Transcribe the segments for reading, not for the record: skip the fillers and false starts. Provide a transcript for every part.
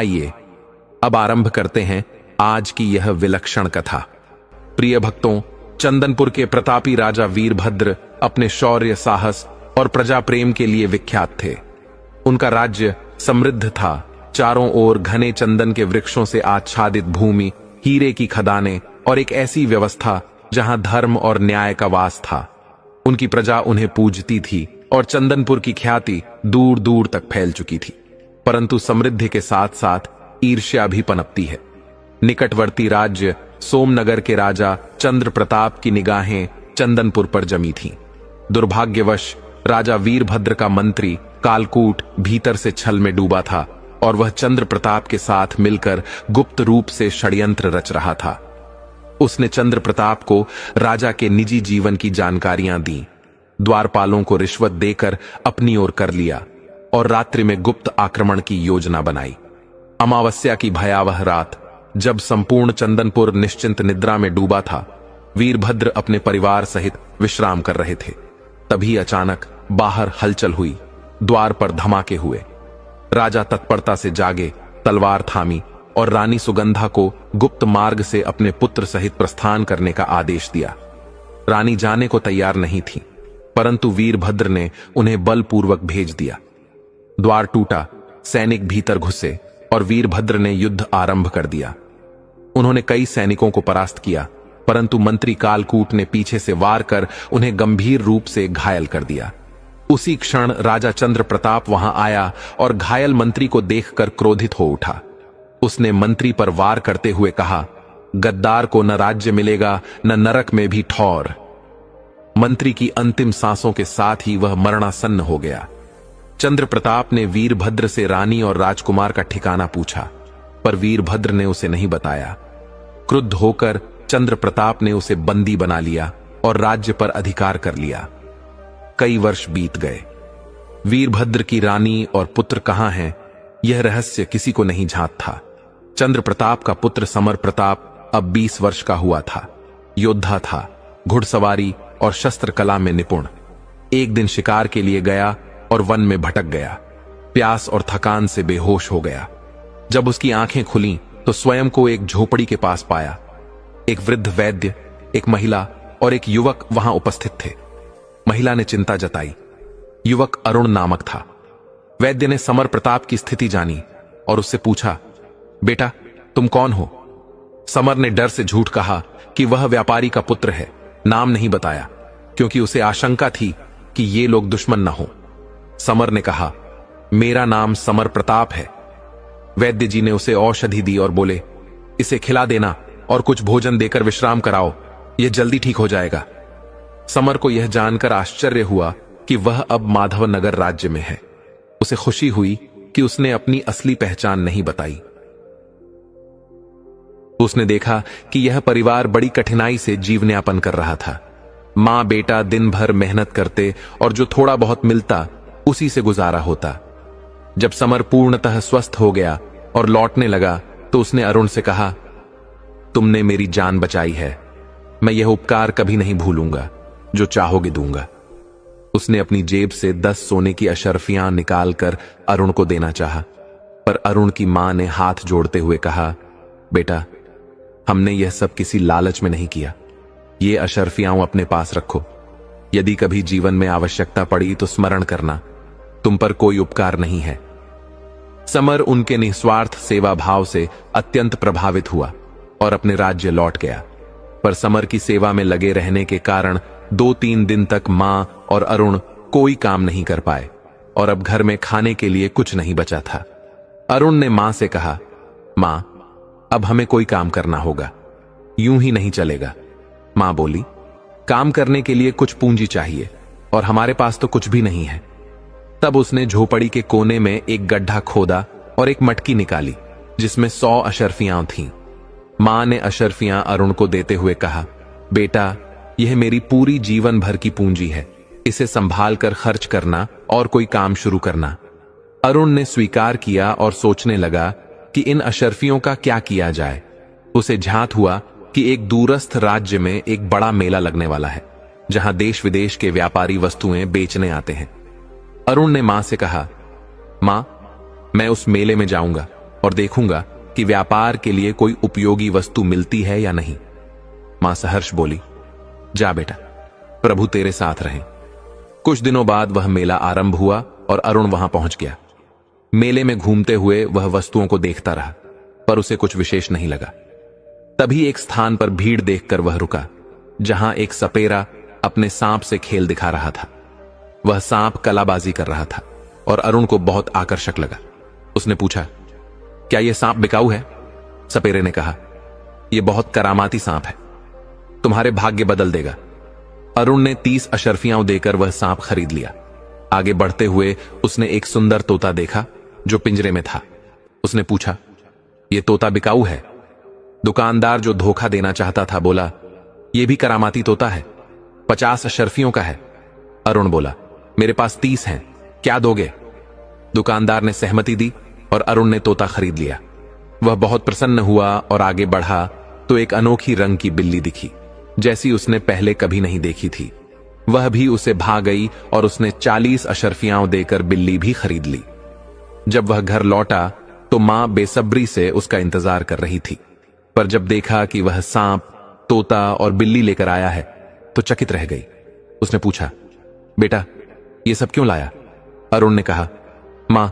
आइए अब आरंभ करते हैं आज की यह विलक्षण कथा। प्रिय भक्तों, चंदनपुर के प्रतापी राजा वीरभद्र अपने शौर्य, साहस और प्रजा प्रेम के लिए विख्यात थे। उनका राज्य समृद्ध था। चारों ओर घने चंदन के वृक्षों से आच्छादित भूमि, हीरे की खदानें और एक ऐसी व्यवस्था जहां धर्म और न्याय का वास था। उनकी प्रजा उन्हें पूजती थी और चंदनपुर की ख्याति दूर दूर तक फैल चुकी थी। परंतु समृद्धि के साथ साथ ईर्ष्या भी पनपती है। निकटवर्ती राज्य सोमनगर के राजा चंद्र प्रताप की निगाहें चंदनपुर पर जमी थीं। दुर्भाग्यवश राजा वीरभद्र का मंत्री कालकूट भीतर से छल में डूबा था और वह चंद्र प्रताप के साथ मिलकर गुप्त रूप से षड्यंत्र रच रहा था। उसने चंद्र प्रताप को राजा के निजी जीवन की जानकारियां दी, द्वारपालों को रिश्वत देकर अपनी ओर कर लिया और रात्रि में गुप्त आक्रमण की योजना बनाई। अमावस्या की भयावह रात, जब संपूर्ण चंदनपुर निश्चिंत निद्रा में डूबा था, वीरभद्र अपने परिवार सहित विश्राम कर रहे थे। तभी अचानक बाहर हलचल हुई, द्वार पर धमाके हुए। राजा तत्परता से जागे, तलवार थामी और रानी सुगंधा को गुप्त मार्ग से अपने पुत्र सहित प्रस्थान करने का आदेश दिया। रानी जाने को तैयार नहीं थी, परंतु वीरभद्र ने उन्हें बलपूर्वक भेज दिया। द्वार टूटा, सैनिक भीतर घुसे और वीरभद्र ने युद्ध आरंभ कर दिया। उन्होंने कई सैनिकों को परास्त किया, परंतु मंत्री कालकूट ने पीछे से वार कर उन्हें गंभीर रूप से घायल कर दिया। उसी क्षण राजा चंद्र प्रताप वहां आया और घायल मंत्री को देखकर क्रोधित हो उठा। उसने मंत्री पर वार करते हुए कहा, गद्दार को न राज्य मिलेगा न नरक में भी ठौर। मंत्री की अंतिम सांसों के साथ ही वह मरणासन्न हो गया। चंद्र प्रताप ने वीरभद्र से रानी और राजकुमार का ठिकाना पूछा, पर वीरभद्र ने उसे नहीं बताया। क्रुद्ध होकर चंद्र प्रताप ने उसे बंदी बना लिया और राज्य पर अधिकार कर लिया। कई वर्ष बीत गए। वीरभद्र की रानी और पुत्र कहां हैं, यह रहस्य किसी को नहीं झांक था। चंद्र प्रताप का पुत्र समर प्रताप अब 20 वर्ष का हुआ था। योद्धा था, घुड़सवारी और शस्त्र कला में निपुण। एक दिन शिकार के लिए गया और वन में भटक गया। प्यास और थकान से बेहोश हो गया। जब उसकी आंखें खुलीं तो स्वयं को एक झोपड़ी के पास पाया। एक वृद्ध वैद्य, एक महिला और एक युवक वहां उपस्थित थे। महिला ने चिंता जताई। युवक अरुण नामक था। वैद्य ने समर प्रताप की स्थिति जानी और उससे पूछा, बेटा तुम कौन हो? समर ने डर से झूठ कहा कि वह व्यापारी का पुत्र है। नाम नहीं बताया, क्योंकि उसे आशंका थी कि ये लोग दुश्मन न हो। समर ने कहा, मेरा नाम समर प्रताप है। वैद्य जी ने उसे औषधि दी और बोले, इसे खिला देना और कुछ भोजन देकर विश्राम कराओ, यह जल्दी ठीक हो जाएगा। समर को यह जानकर आश्चर्य हुआ कि वह अब माधवनगर राज्य में है। उसे खुशी हुई कि उसने अपनी असली पहचान नहीं बताई। उसने देखा कि यह परिवार बड़ी कठिनाई से जीवनयापन कर रहा था। मां बेटा दिन भर मेहनत करते और जो थोड़ा बहुत मिलता उसी से गुजारा होता। जब समर पूर्णतः स्वस्थ हो गया और लौटने लगा तो उसने अरुण से कहा, तुमने मेरी जान बचाई है। मैं यह उपकार कभी नहीं भूलूंगा, जो चाहोगे दूंगा। उसने अपनी जेब से 10 सोने की अशर्फियां निकालकर अरुण को देना चाहा, पर अरुण की मां ने हाथ जोड़ते हुए कहा, बेटा हमने यह सब किसी लालच में नहीं किया। ये अशर्फियां अपने पास रखो। यदि कभी जीवन में आवश्यकता पड़ी तो स्मरण करना, तुम पर कोई उपकार नहीं है। समर उनके निस्वार्थ सेवा भाव से अत्यंत प्रभावित हुआ और अपने राज्य लौट गया। पर समर की सेवा में लगे रहने के कारण 2-3 दिन तक मां और अरुण कोई काम नहीं कर पाए और अब घर में खाने के लिए कुछ नहीं बचा था। अरुण ने मां से कहा, मां अब हमें कोई काम करना होगा, यूं ही नहीं चलेगा। मां बोली, काम करने के लिए कुछ पूंजी चाहिए और हमारे पास तो कुछ भी नहीं है। तब उसने झोपड़ी के कोने में एक गड्ढा खोदा और एक मटकी निकाली जिसमें 100 अशर्फियां थीं। मां ने अशर्फियां अरुण को देते हुए कहा, बेटा यह मेरी पूरी जीवन भर की पूंजी है, इसे संभाल कर खर्च करना और कोई काम शुरू करना। अरुण ने स्वीकार किया और सोचने लगा कि इन अशर्फियों का क्या किया जाए। उसे झांत हुआ कि एक दूरस्थ राज्य में एक बड़ा मेला लगने वाला है, जहां देश विदेश के व्यापारी वस्तुएं बेचने आते हैं। अरुण ने मां से कहा, मां मैं उस मेले में जाऊंगा, और देखूंगा कि व्यापार के लिए कोई उपयोगी वस्तु मिलती है या नहीं। मां सहर्ष बोली, जा बेटा, प्रभु तेरे साथ रहें। कुछ दिनों बाद वह मेला आरंभ हुआ और अरुण वहां पहुंच गया। मेले में घूमते हुए वह वस्तुओं को देखता रहा, पर उसे कुछ विशेष नहीं लगा। तभी एक स्थान पर भीड़ देखकर वह रुका, जहां एक सपेरा अपने सांप से खेल दिखा रहा था। वह सांप कलाबाजी कर रहा था और अरुण को बहुत आकर्षक लगा। उसने पूछा, क्या यह सांप बिकाऊ है? सपेरे ने कहा, यह बहुत करामाती सांप है, तुम्हारे भाग्य बदल देगा। अरुण ने 30 अशर्फियां देकर वह सांप खरीद लिया। आगे बढ़ते हुए उसने एक सुंदर तोता देखा जो पिंजरे में था। उसने पूछा, यह तोता बिकाऊ है? दुकानदार जो धोखा देना चाहता था बोला, यह भी करामाती तोता है, 50 अशर्फियों का है। अरुण बोला, मेरे पास 30 हैं, क्या दोगे? दुकानदार ने सहमति दी और अरुण ने तोता खरीद लिया। वह बहुत प्रसन्न हुआ और आगे बढ़ा तो एक अनोखी रंग की बिल्ली दिखी, जैसी उसने पहले कभी नहीं देखी थी। वह भी उसे भा गई और उसने 40 अशर्फियां देकर बिल्ली भी खरीद ली। जब वह घर लौटा तो मां बेसब्री से उसका इंतजार कर रही थी, पर जब देखा कि वह सांप, तोता और बिल्ली लेकर आया है तो चकित रह गई। उसने पूछा, बेटा, ये सब क्यों लाया? अरुण ने कहा, मां,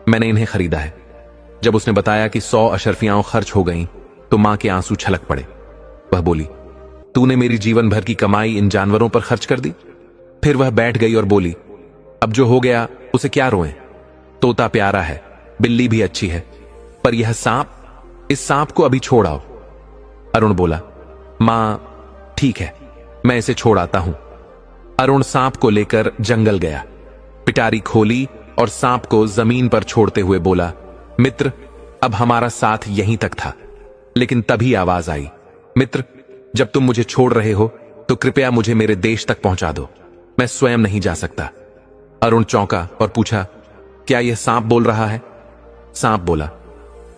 मैंने इन्हें खरीदा है। जब उसने बताया कि 100 अशर्फियां खर्च हो गईं, तो मां के आंसू छलक पड़े। वह बोली, तूने मेरी जीवन भर की कमाई इन जानवरों पर खर्च कर दी? फिर वह बैठ गई और बोली, अब जो हो गया उसे क्या रोएं? तोता प्यारा है, बिल्ली भी अच्छी है, पर यह सांप, इस सांप को अभी छोड़ आओ। अरुण बोला, मां, ठीक है, मैं इसे छोड़ आता हूं। अरुण सांप को लेकर जंगल गया, पिटारी खोली और सांप को जमीन पर छोड़ते हुए बोला, मित्र, अब हमारा साथ यहीं तक था। लेकिन तभी आवाज आई, मित्र, जब तुम मुझे छोड़ रहे हो तो कृपया मुझे मेरे देश तक पहुंचा दो, मैं स्वयं नहीं जा सकता। अरुण चौंका और पूछा, क्या यह सांप बोल रहा है? सांप बोला,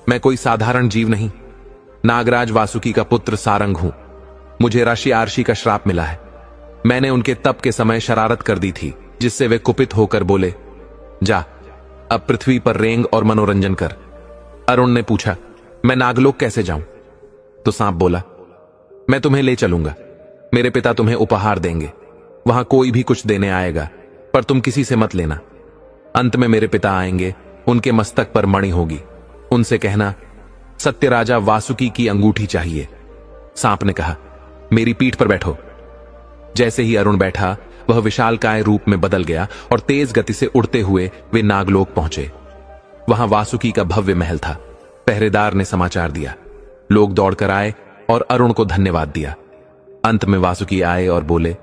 मैं कोई साधारण जीव नहीं, नागराज वासुकी का पुत्र सारंग हूं। मुझे ऋषि आर्षि का श्राप मिला है। मैंने उनके तप के समय शरारत कर दी थी, जिससे वे कुपित होकर बोले, जा, अब पृथ्वी पर रेंग और मनोरंजन कर। अरुण ने पूछा, मैं नागलोक कैसे जाऊं? तो सांप बोला, मैं तुम्हें ले चलूंगा, मेरे पिता तुम्हें उपहार देंगे, वहां कोई भी कुछ देने आएगा, पर तुम किसी से मत लेना। अंत में मेरे पिता आएंगे, उनके मस्तक पर मणि होगी, उनसे कहना, सत्य राजा वासुकी की अंगूठी चाहिए। सांप ने कहा, मेरी पीठ पर बैठो। जैसे ही अरुण बैठा, वह विशालकाय रूप में बदल गया और तेज गति से उड़ते हुए वे नागलोक पहुंचे। वहां वासुकी का भव्य महल था। पहरेदार ने समाचार दिया, लोग दौड़कर आए और अरुण को धन्यवाद दिया। अंत में वासुकी आए और बोले,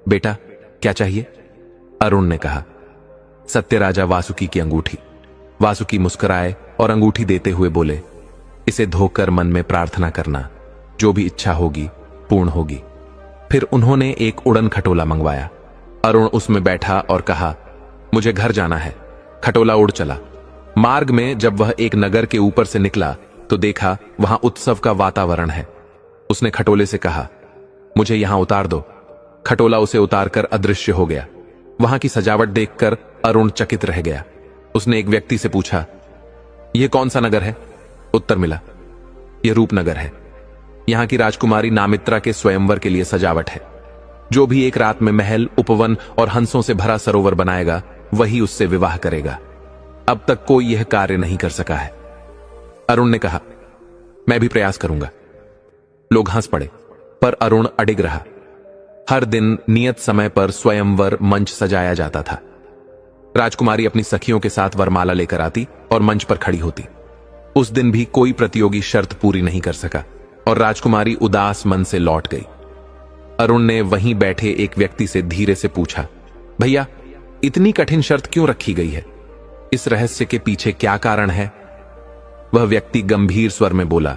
बेटा, क्या चाहिए? अरुण ने कहा, सत्य राजा वासुकी की अंगूठी। वासुकी मुस्कुराए और अंगूठी देते हुए बोले, इसे धोकर मन में प्रार्थना करना, जो भी इच्छा होगी पूर्ण होगी। फिर उन्होंने एक उड़न खटोला मंगवाया। अरुण उसमें बैठा और कहा, मुझे घर जाना है। खटोला उड़ चला। मार्ग में जब वह एक नगर के ऊपर से निकला तो देखा वहां उत्सव का वातावरण है। उसने खटोले से कहा, मुझे यहां उतार दो। खटोला उसे उतारकर अदृश्य हो गया। वहां की सजावट देखकर अरुण चकित रह गया। उसने एक व्यक्ति से पूछा, यह कौन सा नगर है? उत्तर मिला, यह रूपनगर है। यहां की राजकुमारी नामित्रा के स्वयंवर के लिए सजावट है। जो भी एक रात में महल, उपवन और हंसों से भरा सरोवर बनाएगा, वही उससे विवाह करेगा। अब तक कोई यह कार्य नहीं कर सका है। अरुण ने कहा, मैं भी प्रयास करूंगा। लोग हंस पड़े, पर अरुण अडिग रहा। हर दिन नियत समय पर स्वयंवर मंच सजाया जाता था। राजकुमारी अपनी सखियों के साथ वरमाला लेकर आती और मंच पर खड़ी होती। उस दिन भी कोई प्रतियोगी शर्त पूरी नहीं कर सका और राजकुमारी उदास मन से लौट गई। अरुण ने वहीं बैठे एक व्यक्ति से धीरे से पूछा, भैया, इतनी कठिन शर्त क्यों रखी गई है? इस रहस्य के पीछे क्या कारण है? वह व्यक्ति गंभीर स्वर में बोला,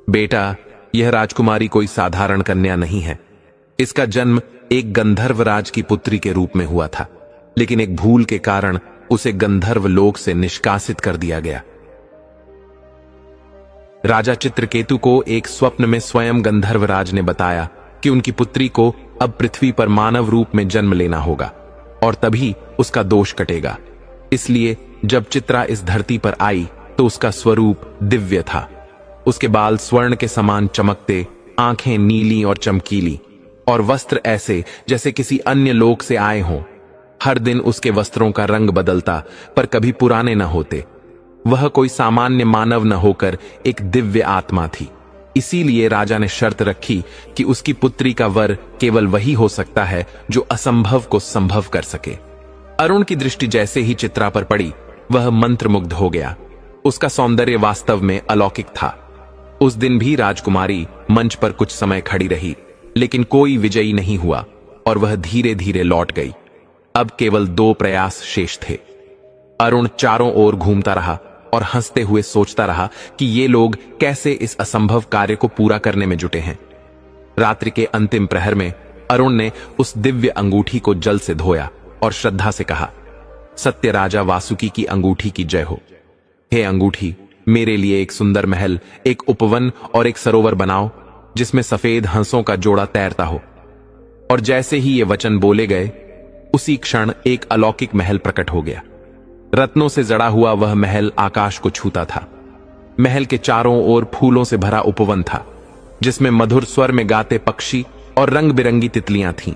बेटा, यह राजकुमारी कोई साधारण कन्या नहीं है। इसका जन्म एक गंधर्वराज की पुत्री के रूप में हुआ था, लेकिन एक भूल के कारण उसे गंधर्व लोक से निष्कासित कर दिया गया। राजा चित्रकेतु को एक स्वप्न में स्वयं गंधर्वराज ने बताया कि उनकी पुत्री को अब पृथ्वी पर मानव रूप में जन्म लेना होगा और तभी उसका दोष कटेगा। इसलिए जब चित्रा इस धरती पर आई तो उसका स्वरूप दिव्य था। उसके बाल स्वर्ण के समान चमकते, आंखें नीली और चमकीली, और वस्त्र ऐसे जैसे किसी अन्य लोक से आए हों। हर दिन उसके वस्त्रों का रंग बदलता, पर कभी पुराने न होते। वह कोई सामान्य मानव न होकर एक दिव्य आत्मा थी। इसीलिए राजा ने शर्त रखी कि उसकी पुत्री का वर केवल वही हो सकता है जो असंभव को संभव कर सके। अरुण की दृष्टि जैसे ही चित्रा पर पड़ी, वह मंत्रमुग्ध हो गया। उसका सौंदर्य वास्तव में अलौकिक था। उस दिन भी राजकुमारी मंच पर कुछ समय खड़ी रही, लेकिन कोई विजयी नहीं हुआ और वह धीरे धीरे लौट गई। अब केवल 2 प्रयास शेष थे। अरुण चारों ओर घूमता रहा और हंसते हुए सोचता रहा कि ये लोग कैसे इस असंभव कार्य को पूरा करने में जुटे हैं। रात्रि के अंतिम प्रहर में अरुण ने उस दिव्य अंगूठी को जल से धोया और श्रद्धा से कहा, सत्य राजा वासुकी की अंगूठी की जय हो। हे अंगूठी, मेरे लिए एक सुंदर महल, एक उपवन और एक सरोवर बनाओ जिसमें सफेद हंसों का जोड़ा तैरता हो। और जैसे ही ये वचन बोले गए, उसी क्षण एक अलौकिक महल प्रकट हो गया। रत्नों से जड़ा हुआ वह महल आकाश को छूता था। महल के चारों ओर फूलों से भरा उपवन था, जिसमें मधुर स्वर में गाते पक्षी और रंग बिरंगी तितलियां थीं।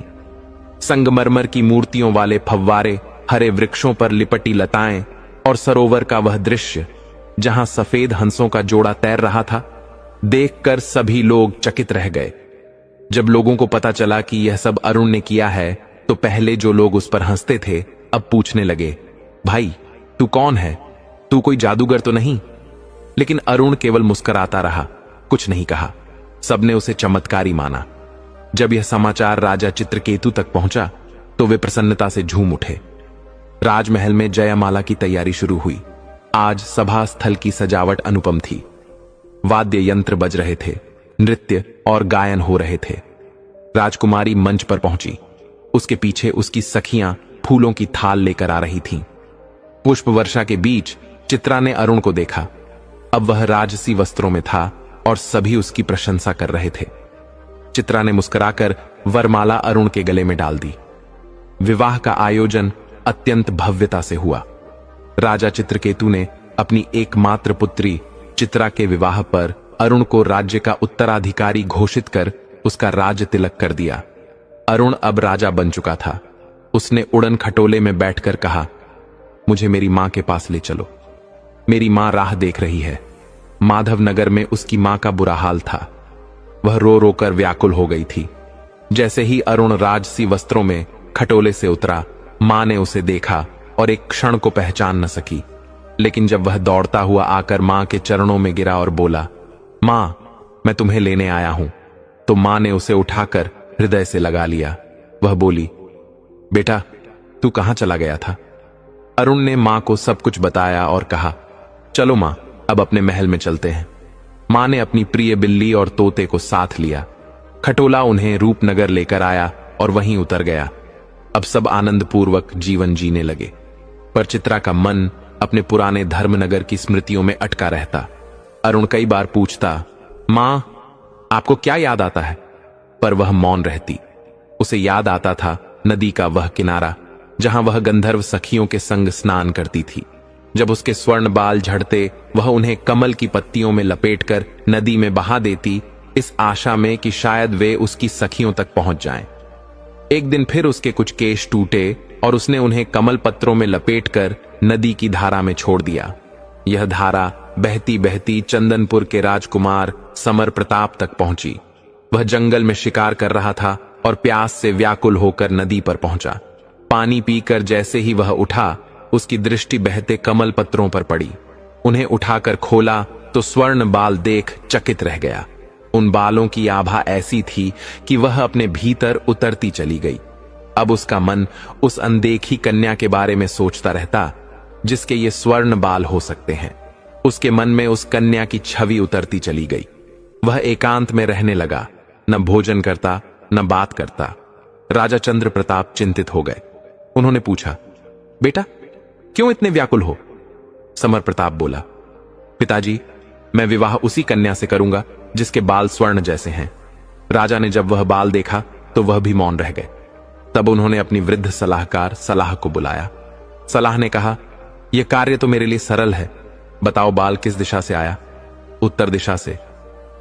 संगमरमर की मूर्तियों वाले फव्वारे, हरे वृक्षों पर लिपटी लताएं और सरोवर का वह दृश्य जहां सफेद हंसों का जोड़ा तैर रहा था, देखकर सभी लोग चकित रह गए। जब लोगों को पता चला कि यह सब अरुण ने किया है, तो पहले जो लोग उस पर हंसते थे अब पूछने लगे, भाई तू कौन है? तू कोई जादूगर तो नहीं? लेकिन अरुण केवल मुस्कुराता रहा, कुछ नहीं कहा। सबने उसे चमत्कारी माना। जब यह समाचार राजा चित्रकेतु तक पहुंचा, तो वे प्रसन्नता से झूम उठे। राजमहल में जयमाला की तैयारी शुरू हुई। आज सभा स्थल की सजावट अनुपम थी। वाद्य यंत्र बज रहे थे, नृत्य और गायन हो रहे थे। राजकुमारी मंच पर पहुंची। उसके पीछे उसकी सखियां फूलों की थाल लेकर आ रही थीं। पुष्प वर्षा के बीच चित्रा ने अरुण को देखा। अब वह राजसी वस्त्रों में था और सभी उसकी प्रशंसा कर रहे थे। चित्रा ने मुस्कुराकर वरमाला अरुण के गले में डाल दी। विवाह का आयोजन अत्यंत भव्यता से हुआ। राजा चित्रकेतु ने अपनी एकमात्र पुत्री चित्रा के विवाह पर अरुण को राज्य का उत्तराधिकारी घोषित कर उसका राज तिलक कर दिया। अरुण अब राजा बन चुका था। उसने उड़न खटोले में बैठकर कहा, मुझे मेरी मां के पास ले चलो। मेरी मां राह देख रही है। माधव नगर में उसकी मां का बुरा हाल था। वह रो रो कर व्याकुल हो गई थी। जैसे ही अरुण राजसी वस्त्रों में खटोले से उतरा, मां ने उसे देखा और एक क्षण को पहचान न सकी। लेकिन जब वह दौड़ता हुआ आकर मां के चरणों में गिरा और बोला, मां, मैं तुम्हें लेने आया हूं, तो मां ने उसे उठाकर हृदय से लगा लिया। वह बोली, बेटा तू कहां चला गया था? अरुण ने मां को सब कुछ बताया और कहा, चलो मां, अब अपने महल में चलते हैं। मां ने अपनी प्रिय बिल्ली और तोते को साथ लिया। खटोला उन्हें रूपनगर लेकर आया और वहीं उतर गया। अब सब आनंदपूर्वक जीवन जीने लगे, पर चित्रा का मन अपने पुराने धर्मनगर की स्मृतियों में अटका रहता। अरुण कई बार पूछता, मां, आपको क्या याद आता है? पर वह मौन रहती। उसे याद आता था नदी का वह किनारा, जहां वह गंधर्व सखियों के संग स्नान करती थी। जब उसके स्वर्ण बाल झड़ते, वह उन्हें कमल की पत्तियों में लपेटकर नदी में बहा देती, इस आशा में कि शायद वे उसकी सखियों तक पहुंच जाएं। एक दिन फिर उसके कुछ केश टूटे और उसने उन्हें कमल पत्रों में लपेटकर नदी की धारा में छोड़ दिया। यह धारा बहती बहती चंदनपुर के राजकुमार समर प्रताप तक पहुंची। वह जंगल में शिकार कर रहा था और प्यास से व्याकुल होकर नदी पर पहुंचा। पानी पीकर जैसे ही वह उठा, उसकी दृष्टि बहते कमल पत्रों पर पड़ी। उन्हें उठाकर खोला तो स्वर्ण बाल देख चकित रह गया। उन बालों की आभा ऐसी थी कि वह अपने भीतर उतरती चली गई। अब उसका मन उस अनदेखी कन्या के बारे में सोचता रहता, जिसके ये स्वर्ण बाल हो सकते हैं। उसके मन में उस कन्या की छवि उतरती चली गई। वह एकांत में रहने लगा, न भोजन करता न बात करता। राजा चंद्र प्रताप चिंतित हो गए। उन्होंने पूछा, बेटा क्यों इतने व्याकुल हो? समर प्रताप बोला, पिताजी, मैं विवाह उसी कन्या से करूंगा जिसके बाल स्वर्ण जैसे हैं। राजा ने जब वह बाल देखा तो वह भी मौन रह गए। तब उन्होंने अपनी वृद्ध सलाहकार सलाह को बुलाया। सलाह ने कहा, यह कार्य तो मेरे लिए सरल है, बताओ बाल किस दिशा से आया? उत्तर दिशा से।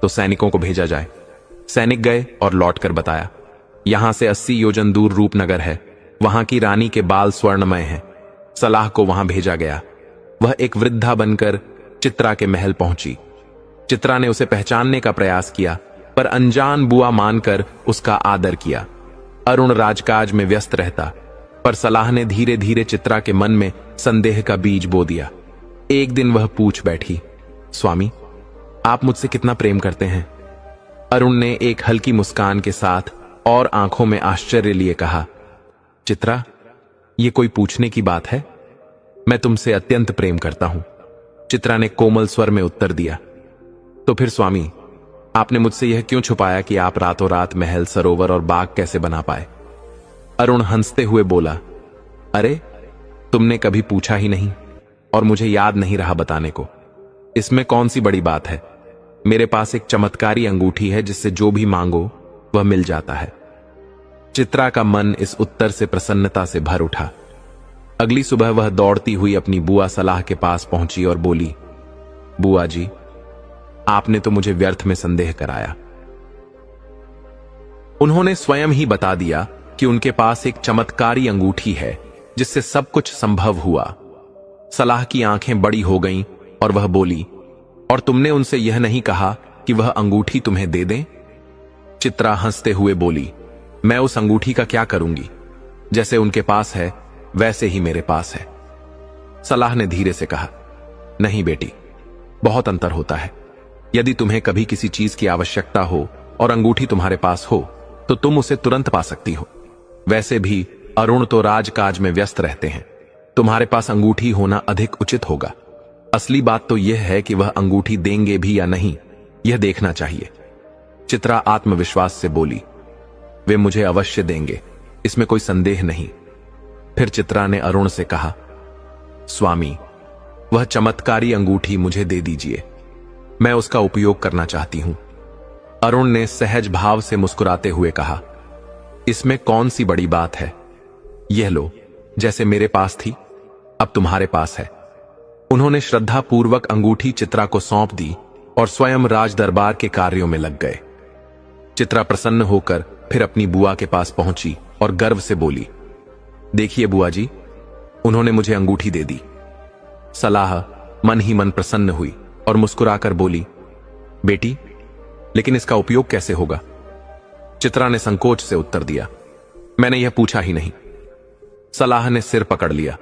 तो सैनिकों को भेजा जाए। सैनिक गए और लौटकर बताया, यहां से 80 योजन दूर रूपनगर है, वहां की रानी के बाल स्वर्णमय हैं। सलाह को वहां भेजा गया। वह एक वृद्धा बनकर चित्रा के महल पहुंची। चित्रा ने उसे पहचानने का प्रयास किया, पर अनजान बुआ मानकर उसका आदर किया। अरुण राजकाज में व्यस्त रहता, पर सलाह ने धीरे धीरे चित्रा के मन में संदेह का बीज बो दिया। एक दिन वह पूछ बैठी, स्वामी, आप मुझसे कितना प्रेम करते हैं? अरुण ने एक हल्की मुस्कान के साथ और आंखों में आश्चर्य लिए कहा, चित्रा, यह कोई पूछने की बात है? मैं तुमसे अत्यंत प्रेम करता हूं। चित्रा ने कोमल स्वर में उत्तर दिया। तो फिर स्वामी, आपने मुझसे यह क्यों छुपाया कि आप रातों रात महल, सरोवर और बाग कैसे बना पाए? अरुण हंसते हुए बोला, अरे तुमने कभी पूछा ही नहीं और मुझे याद नहीं रहा बताने को। इसमें कौन सी बड़ी बात है? मेरे पास एक चमत्कारी अंगूठी है जिससे जो भी मांगो वह मिल जाता है। चित्रा का मन इस उत्तर से प्रसन्नता से भर उठा। अगली सुबह वह दौड़ती हुई अपनी बुआ सलाह के पास पहुंची और बोली, बुआ जी, आपने तो मुझे व्यर्थ में संदेह कराया। उन्होंने स्वयं ही बता दिया कि उनके पास एक चमत्कारी अंगूठी है जिससे सब कुछ संभव हुआ। सलाह की आंखें बड़ी हो गईं और वह बोली, और तुमने उनसे यह नहीं कहा कि वह अंगूठी तुम्हें दे दें? चित्रा हंसते हुए बोली, मैं उस अंगूठी का क्या करूंगी? जैसे उनके पास है वैसे ही मेरे पास है। सलाह ने धीरे से कहा, नहीं बेटी, बहुत अंतर होता है। यदि तुम्हें कभी किसी चीज की आवश्यकता हो और अंगूठी तुम्हारे पास हो तो तुम उसे तुरंत पा सकती हो। वैसे भी अरुण तो राजकाज में व्यस्त रहते हैं, तुम्हारे पास अंगूठी होना अधिक उचित होगा। असली बात तो यह है कि वह अंगूठी देंगे भी या नहीं, यह देखना चाहिए। चित्रा आत्मविश्वास से बोली, वे मुझे अवश्य देंगे, इसमें कोई संदेह नहीं। फिर चित्रा ने अरुण से कहा, स्वामी, वह चमत्कारी अंगूठी मुझे दे दीजिए, मैं उसका उपयोग करना चाहती हूं। अरुण ने सहज भाव से मुस्कुराते हुए कहा, इसमें कौन सी बड़ी बात है? यह लो, जैसे मेरे पास थी अब तुम्हारे पास है। उन्होंने श्रद्धापूर्वक अंगूठी चित्रा को सौंप दी और स्वयं राज दरबार के कार्यों में लग गए। चित्रा प्रसन्न होकर फिर अपनी बुआ के पास पहुंची और गर्व से बोली, देखिए बुआ जी, उन्होंने मुझे अंगूठी दे दी। सलाह मन ही मन प्रसन्न हुई और मुस्कुराकर बोली, बेटी, लेकिन इसका उपयोग कैसे होगा? चित्रा ने संकोच से उत्तर दिया, मैंने यह पूछा ही नहीं। सलाह ने सिर पकड़ लिया,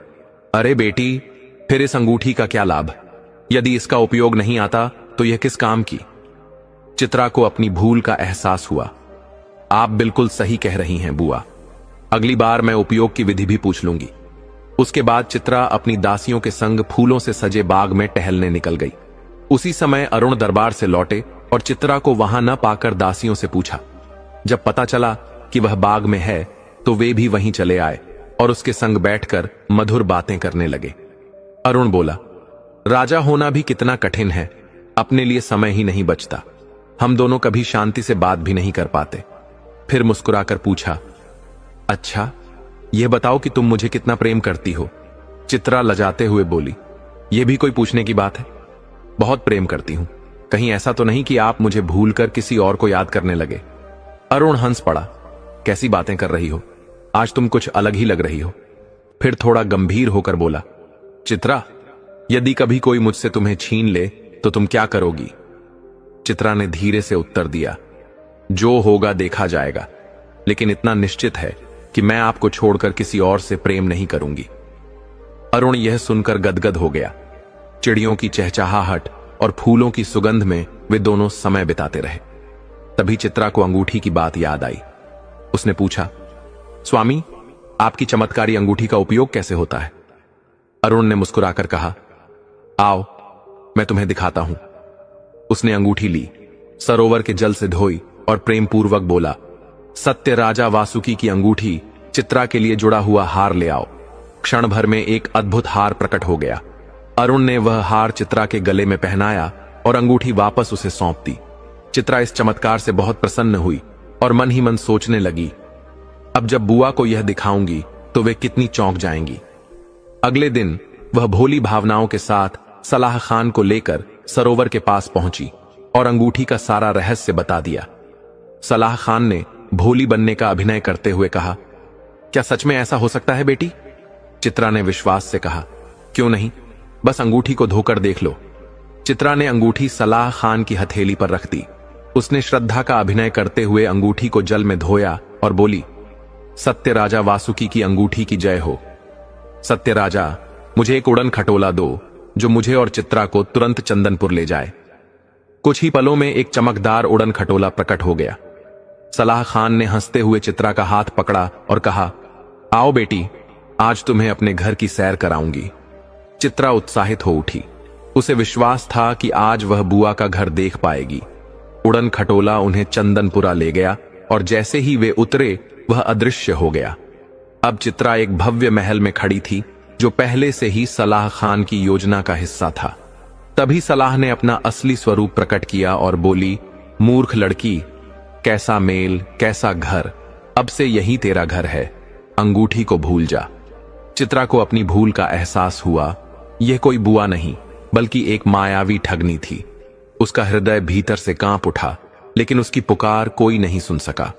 अरे बेटी, फिर इस अंगूठी का क्या लाभ? यदि इसका उपयोग नहीं आता तो यह किस काम की? चित्रा को अपनी भूल का एहसास हुआ। आप बिल्कुल सही कह रही हैं बुआ, अगली बार मैं उपयोग की विधि भी पूछ लूंगी। उसके बाद चित्रा अपनी दासियों के संग फूलों से सजे बाग में टहलने निकल गई। उसी समय अरुण दरबार से लौटे और चित्रा को वहां न पाकर दासियों से पूछा। जब पता चला कि वह बाग में है तो वे भी वहीं चले आए और उसके संग बैठकर मधुर बातें करने लगे। अरुण बोला, राजा होना भी कितना कठिन है, अपने लिए समय ही नहीं बचता। हम दोनों कभी शांति से बात भी नहीं कर पाते। फिर मुस्कुराकर पूछा, अच्छा, यह बताओ कि तुम मुझे कितना प्रेम करती हो? चित्रा लजाते हुए बोली, यह भी कोई पूछने की बात है? बहुत प्रेम करती हूं। कहीं ऐसा तो नहीं कि आप मुझे भूलकर किसी और को याद करने लगे? अरुण हंस पड़ा, कैसी बातें कर रही हो, आज तुम कुछ अलग ही लग रही हो। फिर थोड़ा गंभीर होकर बोला, चित्रा, यदि कभी कोई मुझसे तुम्हें छीन ले तो तुम क्या करोगी? चित्रा ने धीरे से उत्तर दिया, जो होगा देखा जाएगा, लेकिन इतना निश्चित है कि मैं आपको छोड़कर किसी और से प्रेम नहीं करूंगी। अरुण यह सुनकर गदगद हो गया। चिड़ियों की चहचहाहट और फूलों की सुगंध में वे दोनों समय बिताते रहे। तभी चित्रा को अंगूठी की बात याद आई। उसने पूछा, स्वामी, आपकी चमत्कारी अंगूठी का उपयोग कैसे होता है? अरुण ने मुस्कुराकर कहा, आओ मैं तुम्हें दिखाता हूं। उसने अंगूठी ली, सरोवर के जल से धोई और प्रेम पूर्वक बोला, सत्य राजा वासुकी की अंगूठी, चित्रा के लिए जुड़ा हुआ हार ले आओ। क्षण भर में एक अद्भुत हार प्रकट हो गया। अरुण ने वह हार चित्रा के गले में पहनाया और अंगूठी वापस उसे सौंप दी। चित्रा इस चमत्कार से बहुत प्रसन्न हुई और मन ही मन सोचने लगी, अब जब बुआ को यह दिखाऊंगी तो वे कितनी चौंक जाएंगी। अगले दिन वह भोली भावनाओं के साथ सलाह खान को लेकर सरोवर के पास पहुंची और अंगूठी का सारा रहस्य बता दिया। सलाह खान ने भोली बनने का अभिनय करते हुए कहा, क्या सच में ऐसा हो सकता है बेटी? चित्रा ने विश्वास से कहा, क्यों नहीं, बस अंगूठी को धोकर देख लो। चित्रा ने अंगूठी सलाह खान की हथेली पर रख दी। उसने श्रद्धा का अभिनय करते हुए अंगूठी को जल में धोया और बोली, सत्य राजा वासुकी की अंगूठी की जय हो। सत्य राजा, मुझे एक उड़न खटोला दो जो मुझे और चित्रा को तुरंत चंदनपुर ले जाए। कुछ ही पलों में एक चमकदार उड़न खटोला प्रकट हो गया। सलाह खान ने हंसते हुए चित्रा का हाथ पकड़ा और कहा, आओ बेटी, आज तुम्हें अपने घर की सैर कराऊंगी। चित्रा उत्साहित हो उठी। उसे विश्वास था कि आज वह बुआ का घर देख पाएगी। उड़न खटोला उन्हें चंदनपुरा ले गया और जैसे ही वे उतरे वह अदृश्य हो गया। अब चित्रा एक भव्य महल में खड़ी थी जो पहले से ही सलाह खान की योजना का हिस्सा था। तभी सलाह ने अपना असली स्वरूप प्रकट किया और बोली, मूर्ख लड़की, कैसा मेल कैसा घर, अब से यही तेरा घर है, अंगूठी को भूल जा। चित्रा को अपनी भूल का एहसास हुआ। यह कोई बुआ नहीं बल्कि एक मायावी ठगनी थी। उसका हृदय भीतर से कांप उठा, लेकिन उसकी पुकार कोई नहीं सुन सका।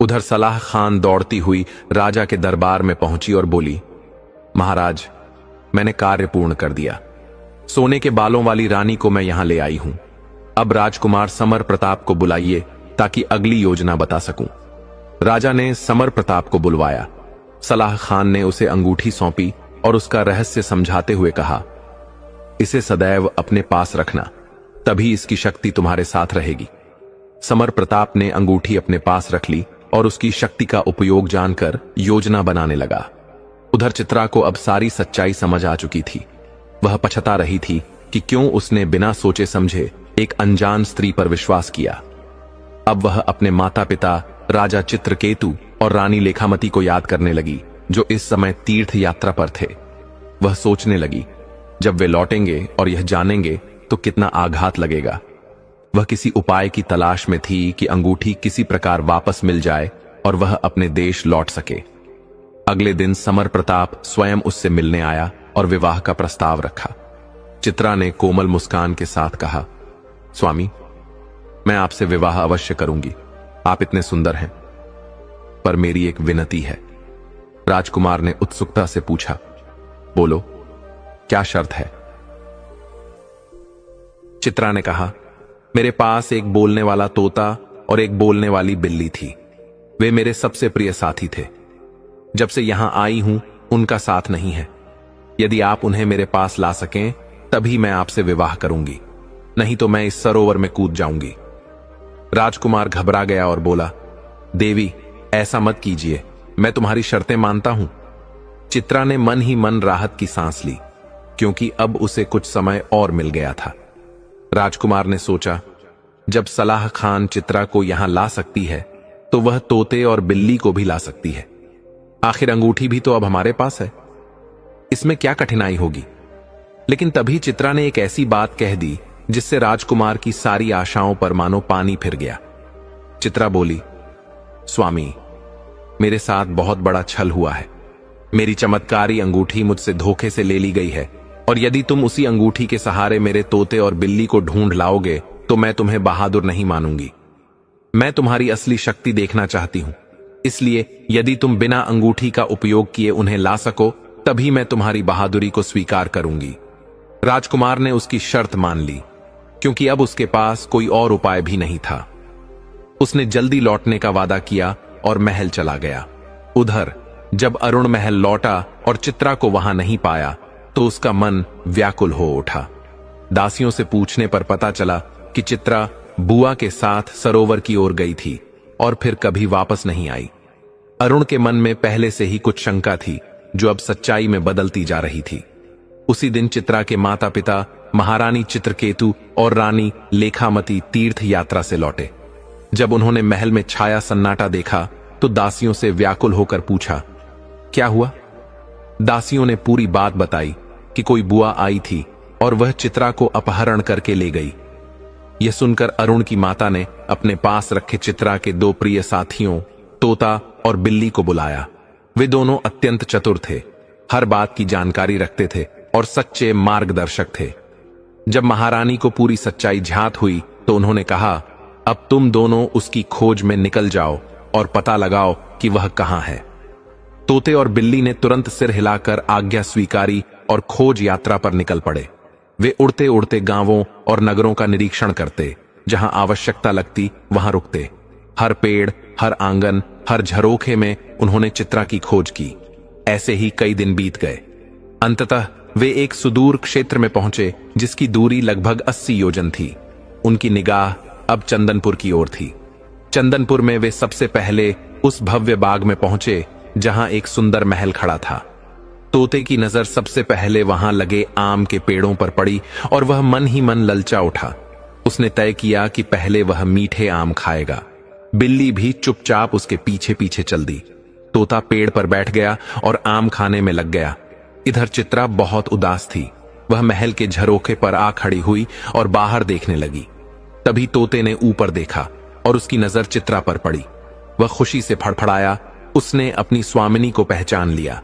उधर सलाह खान दौड़ती हुई राजा के दरबार में पहुंची और बोली, महाराज, मैंने कार्य पूर्ण कर दिया। सोने के बालों वाली रानी को मैं यहां ले आई हूं। अब राजकुमार समर प्रताप को बुलाइए ताकि अगली योजना बता सकूं। राजा ने समर प्रताप को बुलवाया। सलाह खान ने उसे अंगूठी सौंपी और उसका रहस्य समझाते हुए कहा, इसे सदैव अपने पास रखना, तभी इसकी शक्ति तुम्हारे साथ रहेगी। समर प्रताप ने अंगूठी अपने पास रख ली और उसकी शक्ति का उपयोग जानकर योजना बनाने लगा। उधर चित्रा को अब सारी सच्चाई समझ आ चुकी थी। वह पछता रही थी कि क्यों उसने बिना सोचे समझे एक अनजान स्त्री पर विश्वास किया। अब वह अपने माता पिता राजा चित्रकेतु और रानी लेखामती को याद करने लगी, जो इस समय तीर्थ यात्रा पर थे। वह सोचने लगी, जब वे लौटेंगे और यह जानेंगे तो कितना आघात लगेगा। वह किसी उपाय की तलाश में थी कि अंगूठी किसी प्रकार वापस मिल जाए और वह अपने देश लौट सके। अगले दिन समर प्रताप स्वयं उससे मिलने आया और विवाह का प्रस्ताव रखा। चित्रा ने कोमल मुस्कान के साथ कहा, स्वामी, मैं आपसे विवाह अवश्य करूंगी, आप इतने सुंदर हैं, पर मेरी एक विनती है। राजकुमार ने उत्सुकता से पूछा, बोलो, क्या शर्त है? चित्रा ने कहा, मेरे पास एक बोलने वाला तोता और एक बोलने वाली बिल्ली थी। वे मेरे सबसे प्रिय साथी थे। जब से यहां आई हूं उनका साथ नहीं है। यदि आप उन्हें मेरे पास ला सकें तभी मैं आपसे विवाह करूंगी, नहीं तो मैं इस सरोवर में कूद जाऊंगी। राजकुमार घबरा गया और बोला, देवी, ऐसा मत कीजिए, मैं तुम्हारी शर्तें मानता हूं। चित्रा ने मन ही मन राहत की सांस ली, क्योंकि अब उसे कुछ समय और मिल गया था। राजकुमार ने सोचा, जब सलाह खान चित्रा को यहां ला सकती है तो वह तोते और बिल्ली को भी ला सकती है। आखिर अंगूठी भी तो अब हमारे पास है, इसमें क्या कठिनाई होगी। लेकिन तभी चित्रा ने एक ऐसी बात कह दी जिससे राजकुमार की सारी आशाओं पर मानो पानी फिर गया। चित्रा बोली, स्वामी, मेरे साथ बहुत बड़ा छल हुआ है। मेरी चमत्कारी अंगूठी मुझसे धोखे से ले ली गई है, और यदि तुम उसी अंगूठी के सहारे मेरे तोते और बिल्ली को ढूंढ लाओगे तो मैं तुम्हें बहादुर नहीं मानूंगी। मैं तुम्हारी असली शक्ति देखना चाहती हूं, इसलिए यदि तुम बिना अंगूठी का उपयोग किए उन्हें ला सको तभी मैं तुम्हारी बहादुरी को स्वीकार करूंगी। राजकुमार ने उसकी शर्त मान ली, क्योंकि अब उसके पास कोई और उपाय भी नहीं था। उसने जल्दी लौटने का वादा किया और महल चला गया। उधर जब अरुण महल लौटा और चित्रा को वहां नहीं पाया तो उसका मन व्याकुल हो उठा। दासियों से पूछने पर पता चला कि चित्रा बुआ के साथ सरोवर की ओर गई थी और फिर कभी वापस नहीं आई। अरुण के मन में पहले से ही कुछ शंका थी, जो अब सच्चाई में बदलती जा रही थी। उसी दिन चित्रा के माता पिता महारानी चित्रकेतु और रानी लेखामती तीर्थ यात्रा से लौटे। जब उन्होंने महल में छाया सन्नाटा देखा तो दासियों से व्याकुल होकर पूछा, क्या हुआ? दासियों ने पूरी बात बताई कि कोई बुआ आई थी और वह चित्रा को अपहरण करके ले गई। यह सुनकर अरुण की माता ने अपने पास रखे चित्रा के दो प्रिय साथियों तोता और बिल्ली को बुलाया। वे दोनों अत्यंत चतुर थे, हर बात की जानकारी रखते थे और सच्चे मार्गदर्शक थे। जब महारानी को पूरी सच्चाई झात हुई तो उन्होंने कहा, अब तुम दोनों उसकी खोज में निकल जाओ और पता लगाओ कि वह कहां है। तोते और बिल्ली ने तुरंत सिर हिलाकर आज्ञा स्वीकारी और खोज यात्रा पर निकल पड़े। वे उड़ते उड़ते गांवों और नगरों का निरीक्षण करते, जहां आवश्यकता लगती वहां रुकते। हर पेड़, हर आंगन, हर झरोखे में उन्होंने चित्रा की खोज की। ऐसे ही कई दिन बीत गए। अंततः वे एक सुदूर क्षेत्र में पहुंचे जिसकी दूरी लगभग 80 योजन थी। उनकी निगाह अब चंदनपुर की ओर थी। चंदनपुर में वे सबसे पहले उस भव्य बाग में पहुंचे जहां एक सुंदर महल खड़ा था। तोते की नजर सबसे पहले वहां लगे आम के पेड़ों पर पड़ी और वह मन ही मन ललचा उठा। उसने तय किया कि पहले वह मीठे आम खाएगा। बिल्ली भी चुपचाप उसके पीछे पीछे चल दी। तोता पेड़ पर बैठ गया और आम खाने में लग गया। इधर चित्रा बहुत उदास थी। वह महल के झरोखे पर आ खड़ी हुई और बाहर देखने लगी। तभी तोते ने ऊपर देखा और उसकी नजर चित्रा पर पड़ी। वह खुशी से फड़फड़ाया। उसने अपनी स्वामिनी को पहचान लिया।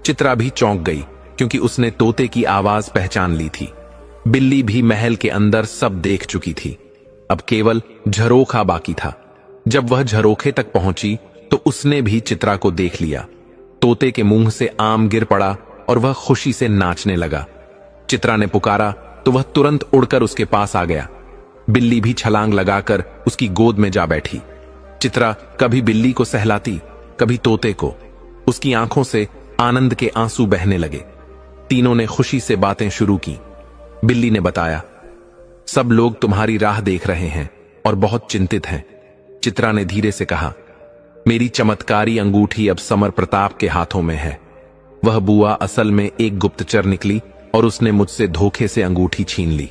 चित्रा भी चौंक गई क्योंकि उसने तोते की आवाज पहचान ली थी। बिल्ली भी महल के अंदर सब देख चुकी थी। अब केवल झरोखा बाकी था। जब वह झरोखे तक पहुंची तो उसने भी चित्रा को देख लिया। तोते के मुंह से आम गिर पड़ा और वह खुशी से नाचने लगा। चित्रा ने पुकारा तो वह तुरंत उड़कर उसके पास आ गया। बिल्ली भी छलांग लगाकर उसकी गोद में जा बैठी। चित्रा कभी बिल्ली को सहलाती, कभी तोते को। उसकी आंखों से आनंद के आंसू बहने लगे। तीनों ने खुशी से बातें शुरू की। बिल्ली ने बताया, सब लोग तुम्हारी राह देख रहे हैं और बहुत चिंतित हैं। चित्रा ने धीरे से कहा, मेरी चमत्कारी अंगूठी अब समर प्रताप के हाथों में है। वह बुआ असल में एक गुप्तचर निकली और उसने मुझसे धोखे से अंगूठी छीन ली।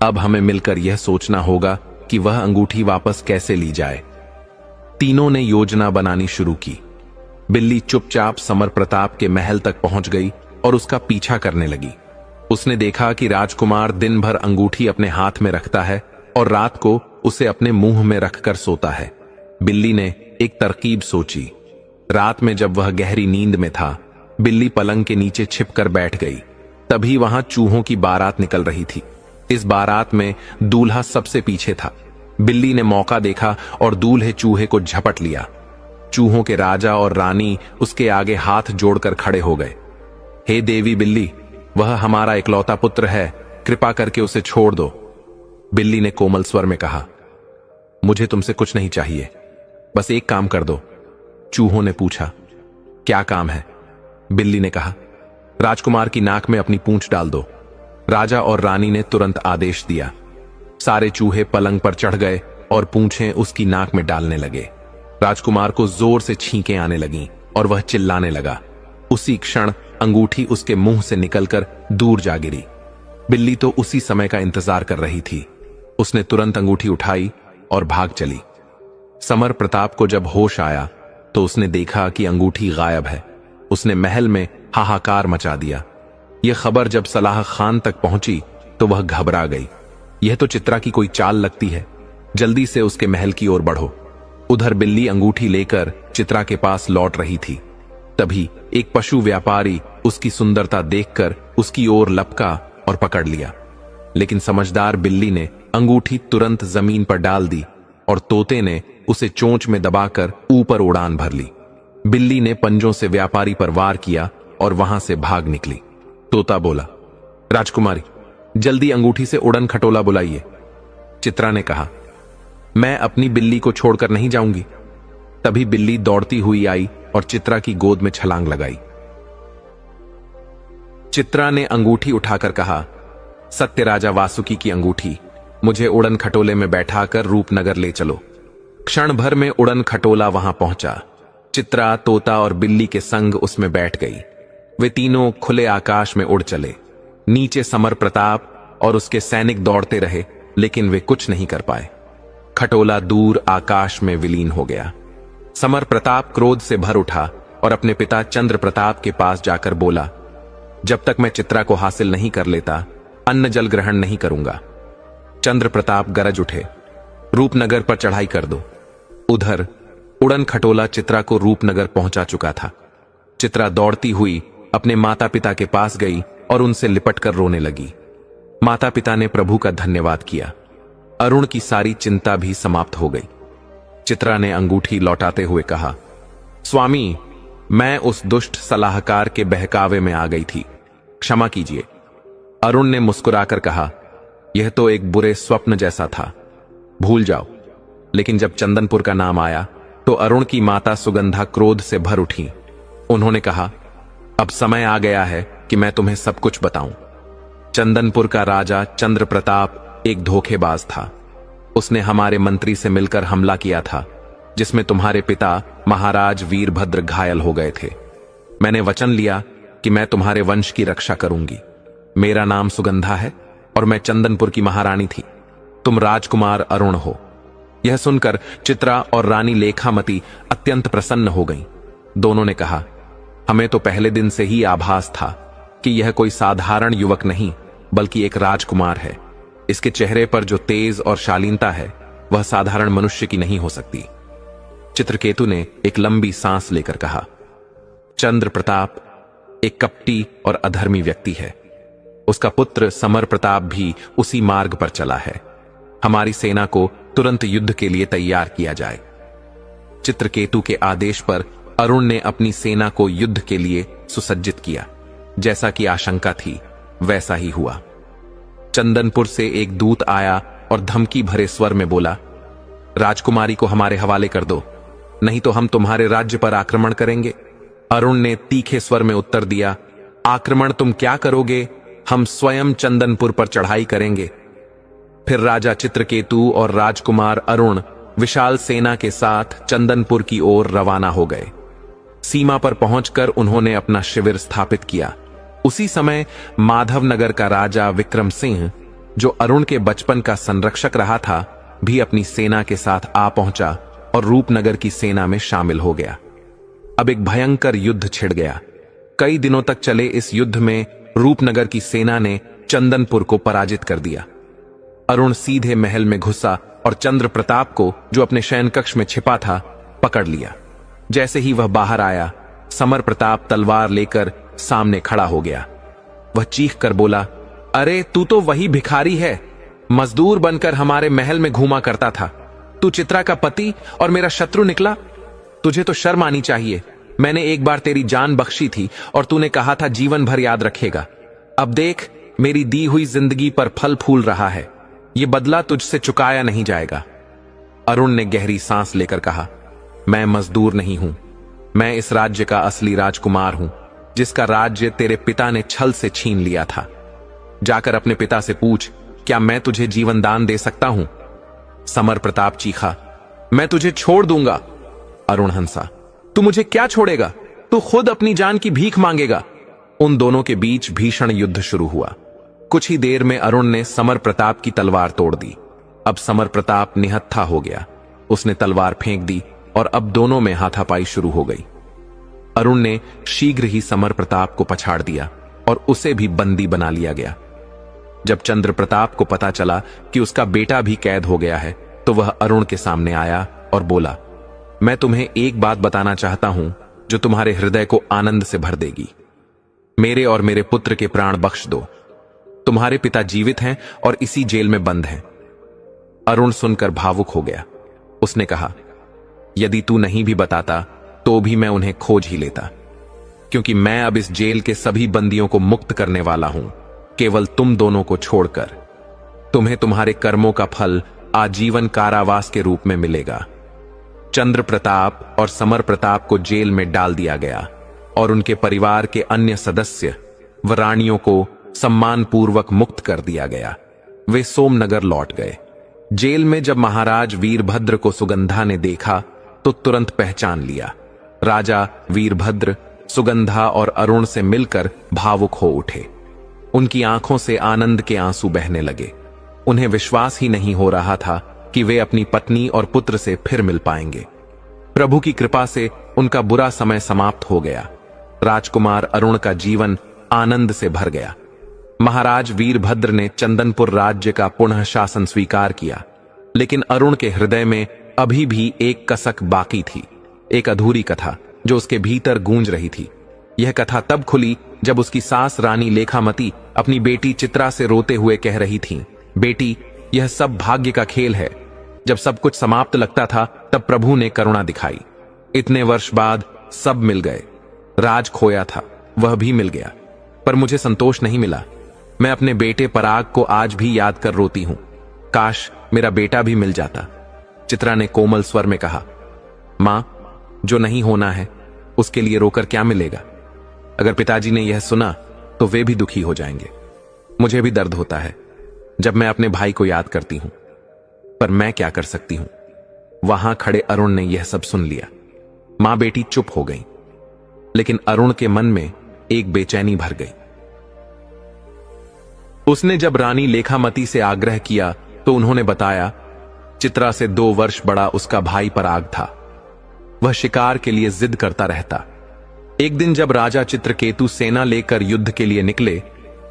अब हमें मिलकर यह सोचना होगा कि वह अंगूठी वापस कैसे ली जाए। तीनों ने योजना बनानी शुरू की। बिल्ली चुपचाप समर प्रताप के महल तक पहुंच गई और उसका पीछा करने लगी। उसने देखा कि राजकुमार दिन भर अंगूठी अपने हाथ में रखता है और रात को उसे अपने मुंह में रखकर सोता है। बिल्ली ने एक तरकीब सोची। रात में जब वह गहरी नींद में था, बिल्ली पलंग के नीचे छिपकर बैठ गई। तभी वहां चूहों की बारात निकल रही थी। इस बारात में दूल्हा सबसे पीछे था। बिल्ली ने मौका देखा और दूल्हे चूहे को झपट लिया। चूहों के राजा और रानी उसके आगे हाथ जोड़कर खड़े हो गए। हे देवी बिल्ली, वह हमारा इकलौता पुत्र है, कृपा करके उसे छोड़ दो। बिल्ली ने कोमल स्वर में कहा, मुझे तुमसे कुछ नहीं चाहिए, बस एक काम कर दो। चूहों ने पूछा, क्या काम है? बिल्ली ने कहा, राजकुमार की नाक में अपनी पूंछ डाल दो। राजा और रानी ने तुरंत आदेश दिया। सारे चूहे पलंग पर चढ़ गए और पूंछें उसकी नाक में डालने लगे। राजकुमार को जोर से छींकें आने लगीं और वह चिल्लाने लगा। उसी क्षण अंगूठी उसके मुंह से निकलकर दूर जा गिरी। बिल्ली तो उसी समय का इंतजार कर रही थी। उसने तुरंत अंगूठी उठाई और भाग चली। समर प्रताप को जब होश आया तो उसने देखा कि अंगूठी गायब है। उसने महल में हाहाकार मचा दिया। यह खबर जब सलाह खान तक पहुंची तो वह घबरा गई। यह तो चित्रा की कोई चाल लगती है, जल्दी से उसके महल की ओर बढ़ो। उधर बिल्ली अंगूठी लेकर चित्रा के पास लौट रही थी। तभी एक पशु व्यापारी उसकी सुंदरता देखकर उसकी ओर लपका और पकड़ लिया। लेकिन समझदार बिल्ली ने अंगूठी तुरंत जमीन पर डाल दी और तोते ने उसे चोंच में दबाकर ऊपर उड़ान भर ली। बिल्ली ने पंजों से व्यापारी पर वार किया और वहां से भाग निकली। तोता बोला, राजकुमारी, जल्दी अंगूठी से उड़न खटोला बुलाइए। चित्रा ने कहा, मैं अपनी बिल्ली को छोड़कर नहीं जाऊंगी। तभी बिल्ली दौड़ती हुई आई और चित्रा की गोद में छलांग लगाई। चित्रा ने अंगूठी उठाकर कहा, सत्य राजा वासुकी की अंगूठी, मुझे उड़न खटोले में बैठाकर रूपनगर ले चलो। क्षण भर में उड़न खटोला वहां पहुंचा। चित्रा, तोता और बिल्ली के संग उसमें बैठ गई। वे तीनों खुले आकाश में उड़ चले। नीचे समर प्रताप और उसके सैनिक दौड़ते रहे, लेकिन वे कुछ नहीं कर पाए। खटोला दूर आकाश में विलीन हो गया। समर प्रताप क्रोध से भर उठा और अपने पिता चंद्र प्रताप के पास जाकर बोला, जब तक मैं चित्रा को हासिल नहीं कर लेता, अन्न जल ग्रहण नहीं करूंगा। चंद्र प्रताप गरज उठे, रूपनगर पर चढ़ाई कर दो। उधर उड़न खटोला चित्रा को रूपनगर पहुंचा चुका था। चित्रा दौड़ती हुई अपने माता पिता के पास गई और उनसे लिपटकर रोने लगी। माता पिता ने प्रभु का धन्यवाद किया। अरुण की सारी चिंता भी समाप्त हो गई। चित्रा ने अंगूठी लौटाते हुए कहा, स्वामी, मैं उस दुष्ट सलाहकार के बहकावे में आ गई थी, क्षमा कीजिए। अरुण ने मुस्कुराकर कहा, यह तो एक बुरे स्वप्न जैसा था, भूल जाओ। लेकिन जब चंदनपुर का नाम आया तो अरुण की माता सुगंधा क्रोध से भर उठी। उन्होंने कहा, अब समय आ गया है कि मैं तुम्हें सब कुछ बताऊं। चंदनपुर का राजा चंद्र प्रताप एक धोखेबाज था। उसने हमारे मंत्री से मिलकर हमला किया था, जिसमें तुम्हारे पिता महाराज वीरभद्र घायल हो गए थे। मैंने वचन लिया कि मैं तुम्हारे वंश की रक्षा करूंगी। मेरा नाम सुगंधा है और मैं चंदनपुर की महारानी थी। तुम राजकुमार अरुण हो। यह सुनकर चित्रा और रानी लेखामती अत्यंत प्रसन्न हो गईं। दोनों ने कहा, हमें तो पहले दिन से ही आभास था कि यह कोई साधारण युवक नहीं बल्कि एक राजकुमार है। इसके चेहरे पर जो तेज और शालीनता है वह साधारण मनुष्य की नहीं हो सकती। चित्रकेतु ने एक लंबी सांस लेकर कहा, चंद्र प्रताप एक कपटी और अधर्मी व्यक्ति है। उसका पुत्र समर प्रताप भी उसी मार्ग पर चला है। हमारी सेना को तुरंत युद्ध के लिए तैयार किया जाए। चित्रकेतु के आदेश पर अरुण ने अपनी सेना को युद्ध के लिए सुसज्जित किया। जैसा कि आशंका थी वैसा ही हुआ। चंदनपुर से एक दूत आया और धमकी भरे स्वर में बोला, राजकुमारी को हमारे हवाले कर दो, नहीं तो हम तुम्हारे राज्य पर आक्रमण करेंगे। अरुण ने तीखे स्वर में उत्तर दिया, आक्रमण तुम क्या करोगे, हम स्वयं चंदनपुर पर चढ़ाई करेंगे। फिर राजा चित्रकेतु और राजकुमार अरुण विशाल सेना के साथ चंदनपुर की ओर रवाना हो गए। सीमा पर पहुंचकर उन्होंने अपना शिविर स्थापित किया। उसी समय माधवनगर का राजा विक्रम सिंह, जो अरुण के बचपन का संरक्षक रहा था, भी अपनी सेना के साथ आ पहुंचा और रूपनगर की सेना में शामिल हो गया। अब एक भयंकर युद्ध छिड़ गया। कई दिनों तक चले इस युद्ध में रूपनगर की सेना ने चंदनपुर को पराजित कर दिया। अरुण सीधे महल में घुसा और चंद्र प्रताप को, जो अपने शयन कक्ष में छिपा था, पकड़ लिया। जैसे ही वह बाहर आया, समर प्रताप तलवार लेकर सामने खड़ा हो गया। वह चीख कर बोला, अरे तू तो वही भिखारी है, मजदूर बनकर हमारे महल में घूमा करता था। तू चित्रा का पति और मेरा शत्रु निकला। तुझे तो शर्म आनी चाहिए। मैंने एक बार तेरी जान बख्शी थी और तूने कहा था जीवन भर याद रखेगा। अब देख, मेरी दी हुई जिंदगी पर फल फूल रहा है। यह बदला तुझसे चुकाया नहीं जाएगा। अरुण ने गहरी सांस लेकर कहा, मैं मजदूर नहीं हूं। मैं इस राज्य का असली राजकुमार हूं, जिसका राज्य तेरे पिता ने छल से छीन लिया था। जाकर अपने पिता से पूछ, क्या मैं तुझे जीवन दान दे सकता हूं? समर प्रताप चीखा, मैं तुझे छोड़ दूंगा। अरुण हंसा, तू मुझे क्या छोड़ेगा? तू खुद अपनी जान की भीख मांगेगा। उन दोनों के बीच भीषण युद्ध शुरू हुआ। कुछ ही देर में अरुण ने समर प्रताप की तलवार तोड़ दी। अब समर प्रताप निहत्था हो गया। उसने तलवार फेंक दी और अब दोनों में हाथापाई शुरू हो गई। अरुण ने शीघ्र ही समर प्रताप को पछाड़ दिया और उसे भी बंदी बना लिया गया। जब चंद्र प्रताप को पता चला कि उसका बेटा भी कैद हो गया है, तो वह अरुण के सामने आया और बोला, मैं तुम्हें एक बात बताना चाहता हूं जो तुम्हारे हृदय को आनंद से भर देगी। मेरे और मेरे पुत्र के प्राण बख्श दो। तुम्हारे पिता जीवित हैं और इसी जेल में बंद हैं। अरुण सुनकर भावुक हो गया। उसने कहा, यदि तू नहीं भी बताता तो भी मैं उन्हें खोज ही लेता, क्योंकि मैं अब इस जेल के सभी बंदियों को मुक्त करने वाला हूं, केवल तुम दोनों को छोड़कर। तुम्हें तुम्हारे कर्मों का फल आजीवन कारावास के रूप में मिलेगा। चंद्र प्रताप और समर प्रताप को जेल में डाल दिया गया और उनके परिवार के अन्य सदस्य व रानियों को सम्मानपूर्वक मुक्त कर दिया गया। वे सोमनगर लौट गए। जेल में जब महाराज वीरभद्र को सुगंधा ने देखा तो तुरंत पहचान लिया। राजा वीरभद्र सुगंधा और अरुण से मिलकर भावुक हो उठे। उनकी आंखों से आनंद के आंसू बहने लगे। उन्हें विश्वास ही नहीं हो रहा था कि वे अपनी पत्नी और पुत्र से फिर मिल पाएंगे। प्रभु की कृपा से उनका बुरा समय समाप्त हो गया। राजकुमार अरुण का जीवन आनंद से भर गया। महाराज वीरभद्र ने चंदनपुर राज्य का पुनः शासन स्वीकार किया, लेकिन अरुण के हृदय में अभी भी एक कसक बाकी थी, एक अधूरी कथा जो उसके भीतर गूंज रही थी। यह कथा तब खुली जब उसकी सास रानी लेखामती अपनी बेटी चित्रा से रोते हुए कह रही थीं, बेटी, यह सब भाग्य का खेल है। जब सब कुछ समाप्त लगता था तब प्रभु ने करुणा दिखाई। इतने वर्ष बाद सब मिल गए। राज खोया था, वह भी मिल गया, पर मुझे संतोष नहीं मिला। मैं अपने बेटे पराग को आज भी याद कर रोती हूं। काश मेरा बेटा भी मिल जाता। चित्रा ने कोमल स्वर में कहा, मां, जो नहीं होना है उसके लिए रोकर क्या मिलेगा? अगर पिताजी ने यह सुना तो वे भी दुखी हो जाएंगे। मुझे भी दर्द होता है जब मैं अपने भाई को याद करती हूं, पर मैं क्या कर सकती हूं। वहां खड़े अरुण ने यह सब सुन लिया। मां बेटी चुप हो गई, लेकिन अरुण के मन में एक बेचैनी भर गई। उसने जब रानी लेखामती से आग्रह किया तो उन्होंने बताया, चित्रा से 2 वर्ष बड़ा उसका भाई पराग था। वह शिकार के लिए जिद करता रहता। एक दिन जब राजा चित्रकेतु सेना लेकर युद्ध के लिए निकले,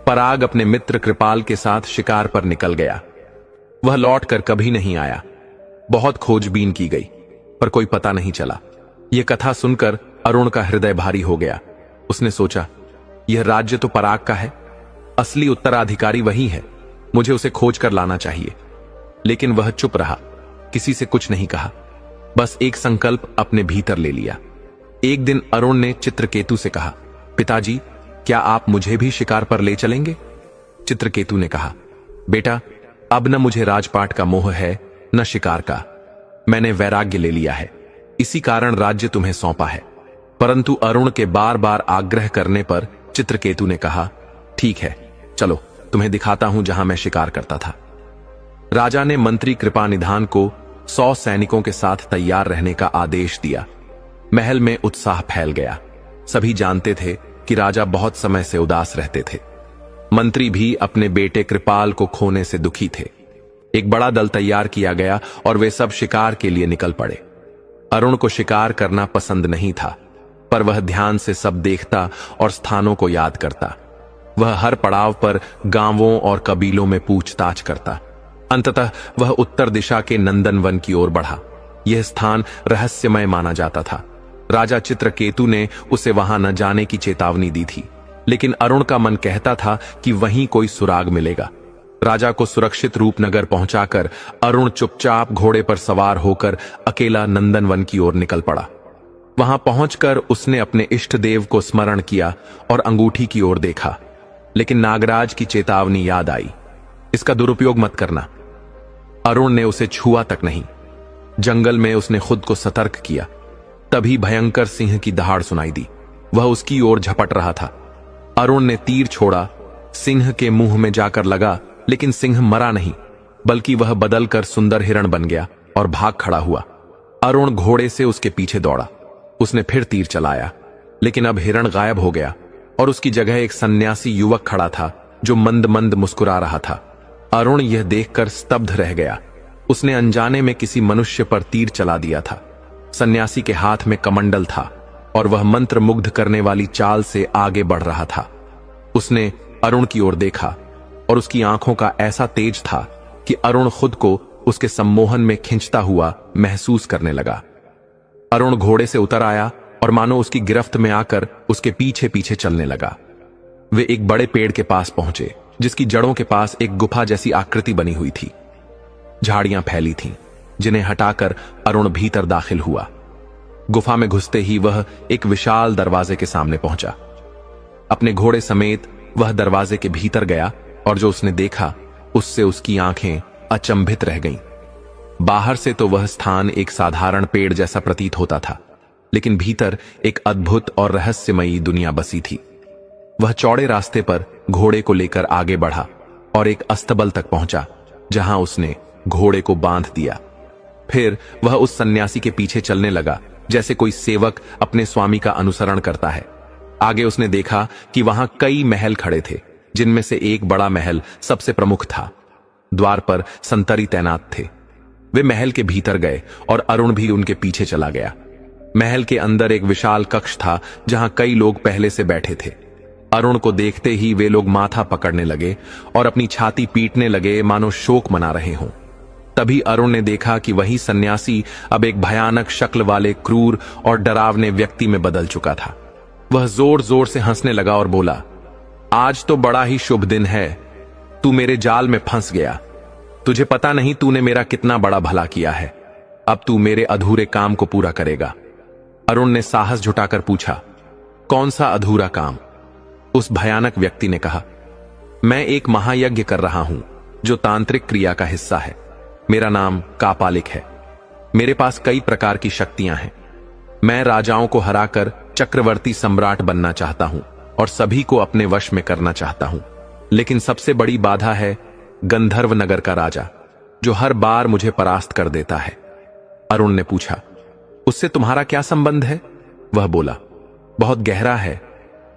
पराग अपने मित्र कृपाल के साथ शिकार पर निकल गया। वह लौटकर कभी नहीं आया। बहुत खोजबीन की गई, पर कोई पता नहीं चला। यह कथा सुनकर अरुण का हृदय भारी हो गया। उसने सोचा, यह राज्य तो पराग का है, असली उत्तराधिकारी वही है, मुझे उसे खोज कर लाना चाहिए। लेकिन वह चुप रहा, किसी से कुछ नहीं कहा, बस एक संकल्प अपने भीतर ले लिया। एक दिन अरुण ने चित्रकेतु से कहा, पिताजी, क्या आप मुझे भी शिकार पर ले चलेंगे? चित्रकेतु ने कहा, बेटा, अब न मुझे राजपाट का मोह है न शिकार का। मैंने वैराग्य ले लिया है, इसी कारण राज्य तुम्हें सौंपा है। परंतु अरुण के बार बार आग्रह करने पर चित्रकेतु ने कहा, ठीक है, चलो तुम्हें दिखाता हूं जहां मैं शिकार करता था। राजा ने मंत्री कृपानिधान को 100 सैनिकों के साथ तैयार रहने का आदेश दिया। महल में उत्साह फैल गया। सभी जानते थे कि राजा बहुत समय से उदास रहते थे। मंत्री भी अपने बेटे कृपाल को खोने से दुखी थे। एक बड़ा दल तैयार किया गया और वे सब शिकार के लिए निकल पड़े। अरुण को शिकार करना पसंद नहीं था, पर वह ध्यान से सब देखता और स्थानों को याद करता। वह हर पड़ाव पर गांवों और कबीलों में पूछताछ करता। अंततः वह उत्तर दिशा के नंदनवन की ओर बढ़ा। यह स्थान रहस्यमय माना जाता था। राजा चित्रकेतु ने उसे वहां न जाने की चेतावनी दी थी, लेकिन अरुण का मन कहता था कि वहीं कोई सुराग मिलेगा। राजा को सुरक्षित रूपनगर पहुंचाकर अरुण चुपचाप घोड़े पर सवार होकर अकेला नंदनवन की ओर निकल पड़ा। वहां पहुंचकर उसने अपने इष्ट देव को स्मरण किया और अंगूठी की ओर देखा, लेकिन नागराज की चेतावनी याद आई, इसका दुरुपयोग मत करना। अरुण ने उसे छुआ तक नहीं। जंगल में उसने खुद को सतर्क किया। तभी भयंकर सिंह की दहाड़ सुनाई दी। वह उसकी ओर झपट रहा था। अरुण ने तीर छोड़ा, सिंह के मुंह में जाकर लगा, लेकिन सिंह मरा नहीं, बल्कि वह बदलकर सुंदर हिरण बन गया और भाग खड़ा हुआ। अरुण घोड़े से उसके पीछे दौड़ा। उसने फिर तीर चलाया, लेकिन अब हिरण गायब हो गया और उसकी जगह एक सन्यासी युवक खड़ा था जो मंद मंद मुस्कुरा रहा था। अरुण यह देखकर स्तब्ध रह गया। उसने अनजाने में किसी मनुष्य पर तीर चला दिया था। सन्यासी के हाथ में कमंडल था और वह मंत्र मुग्ध करने वाली चाल से आगे बढ़ रहा था। उसने अरुण की ओर देखा और उसकी आंखों का ऐसा तेज था कि अरुण खुद को उसके सम्मोहन में खिंचता हुआ महसूस करने लगा। अरुण घोड़े से उतर आया और मानो उसकी गिरफ्त में आकर उसके पीछे पीछे चलने लगा। वे एक बड़े पेड़ के पास पहुंचे, जिसकी जड़ों के पास एक गुफा जैसी आकृति बनी हुई थी। झाड़ियां फैली थीं, जिन्हें हटाकर अरुण भीतर दाखिल हुआ। गुफा में घुसते ही वह एक विशाल दरवाजे के सामने पहुंचा। अपने घोड़े समेत वह दरवाजे के भीतर गया और जो उसने देखा उससे उसकी आंखें अचंभित रह गईं। बाहर से तो वह स्थान एक साधारण पेड़ जैसा प्रतीत होता था, लेकिन भीतर एक अद्भुत और रहस्यमयी दुनिया बसी थी। वह चौड़े रास्ते पर घोड़े को लेकर आगे बढ़ा और एक अस्तबल तक पहुंचा, जहां उसने घोड़े को बांध दिया। फिर वह उस सन्यासी के पीछे चलने लगा, जैसे कोई सेवक अपने स्वामी का अनुसरण करता है। आगे उसने देखा कि वहां कई महल खड़े थे, जिनमें से एक बड़ा महल सबसे प्रमुख था। द्वार पर संतरी तैनात थे। वे महल के भीतर गए और अरुण भी उनके पीछे चला गया। महल के अंदर एक विशाल कक्ष था, जहां कई लोग पहले से बैठे थे। अरुण को देखते ही वे लोग माथा पकड़ने लगे और अपनी छाती पीटने लगे, मानो शोक मना रहे हों। तभी अरुण ने देखा कि वही सन्यासी अब एक भयानक शक्ल वाले क्रूर और डरावने व्यक्ति में बदल चुका था। वह जोर जोर से हंसने लगा और बोला, आज तो बड़ा ही शुभ दिन है। तू मेरे जाल में फंस गया। तुझे पता नहीं तूने मेरा कितना बड़ा भला किया है। अब तू मेरे अधूरे काम को पूरा करेगा। अरुण ने साहस जुटाकर पूछा, कौन सा अधूरा काम? उस भयानक व्यक्ति ने कहा, मैं एक महायज्ञ कर रहा हूं जो तांत्रिक क्रिया का हिस्सा है। मेरा नाम कापालिक है। मेरे पास कई प्रकार की शक्तियां हैं। मैं राजाओं को हराकर चक्रवर्ती सम्राट बनना चाहता हूं और सभी को अपने वश में करना चाहता हूं। लेकिन सबसे बड़ी बाधा है गंधर्व नगर का राजा, जो हर बार मुझे परास्त कर देता है। अरुण ने पूछा, उससे तुम्हारा क्या संबंध है? वह बोला, बहुत गहरा है।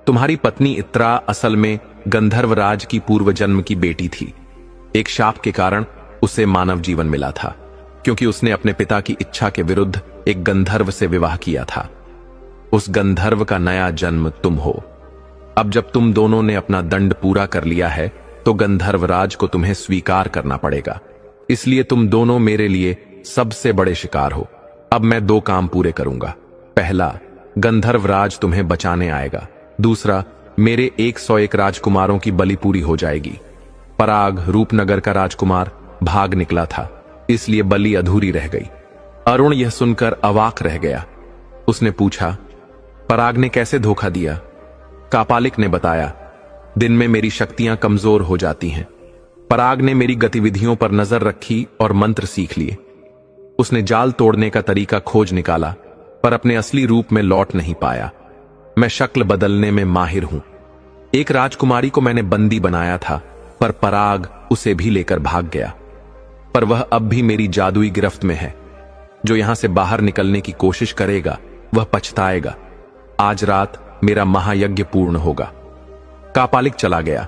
तुम्हारी पत्नी इत्रा असल में गंधर्व राज की पूर्व जन्म की बेटी थी। एक शाप के कारण उसे मानव जीवन मिला था, क्योंकि उसने अपने पिता की इच्छा के विरुद्ध एक गंधर्व से विवाह किया था। उस गंधर्व का नया जन्म तुम हो। अब जब तुम दोनों ने अपना दंड पूरा कर लिया है तो गंधर्व राज को तुम्हें स्वीकार करना पड़ेगा। इसलिए तुम दोनों मेरे लिए सबसे बड़े शिकार हो। अब मैं 2 काम पूरे करूंगा। पहला, गंधर्व राज तुम्हें बचाने आएगा। दूसरा, मेरे 101 राजकुमारों की बलि पूरी हो जाएगी। पराग रूपनगर का राजकुमार भाग निकला था, इसलिए बलि अधूरी रह गई। अरुण यह सुनकर अवाक रह गया। उसने पूछा, पराग ने कैसे धोखा दिया? कापालिक ने बताया, दिन में मेरी शक्तियां कमजोर हो जाती हैं। पराग ने मेरी गतिविधियों पर नजर रखी और मंत्र सीख लिए। उसने जाल तोड़ने का तरीका खोज निकाला, पर अपने असली रूप में लौट नहीं पाया। मैं शक्ल बदलने में माहिर हूं। एक राजकुमारी को मैंने बंदी बनाया था, पर पराग उसे भी लेकर भाग गया। पर वह अब भी मेरी जादुई गिरफ्त में है। जो यहां से बाहर निकलने की कोशिश करेगा वह पछताएगा। आज रात मेरा महायज्ञ पूर्ण होगा। कापालिक चला गया।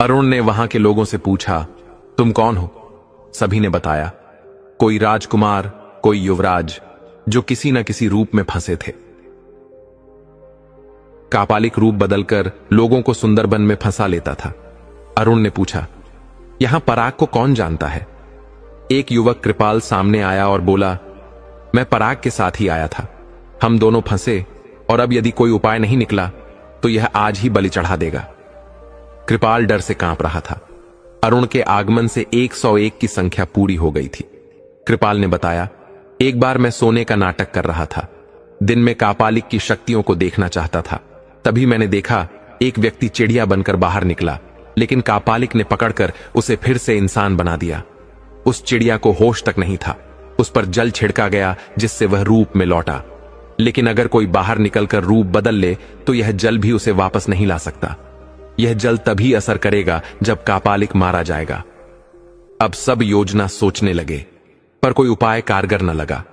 अरुण ने वहां के लोगों से पूछा, तुम कौन हो? सभी ने बताया, कोई राजकुमार, कोई युवराज, जो किसी न किसी रूप में फंसे थे। कापालिक रूप बदलकर लोगों को सुंदरबन में फंसा लेता था। अरुण ने पूछा, यहां पराग को कौन जानता है? एक युवक कृपाल सामने आया और बोला, मैं पराग के साथ ही आया था। हम दोनों फंसे और अब यदि कोई उपाय नहीं निकला तो यह आज ही बलि चढ़ा देगा। कृपाल डर से कांप रहा था। अरुण के आगमन से 101 की संख्या पूरी हो गई थी। कृपाल ने बताया, एक बार मैं सोने का नाटक कर रहा था। दिन में कापालिक की शक्तियों को देखना चाहता था। तभी मैंने देखा एक व्यक्ति चिड़िया बनकर बाहर निकला, लेकिन कापालिक ने पकड़कर उसे फिर से इंसान बना दिया। उस चिड़िया को होश तक नहीं था। उस पर जल छिड़का गया जिससे वह रूप में लौटा। लेकिन अगर कोई बाहर निकलकर रूप बदल ले तो यह जल भी उसे वापस नहीं ला सकता। यह जल तभी असर करेगा जब कापालिक मारा जाएगा। अब सब योजना सोचने लगे, पर कोई उपाय कारगर न लगा।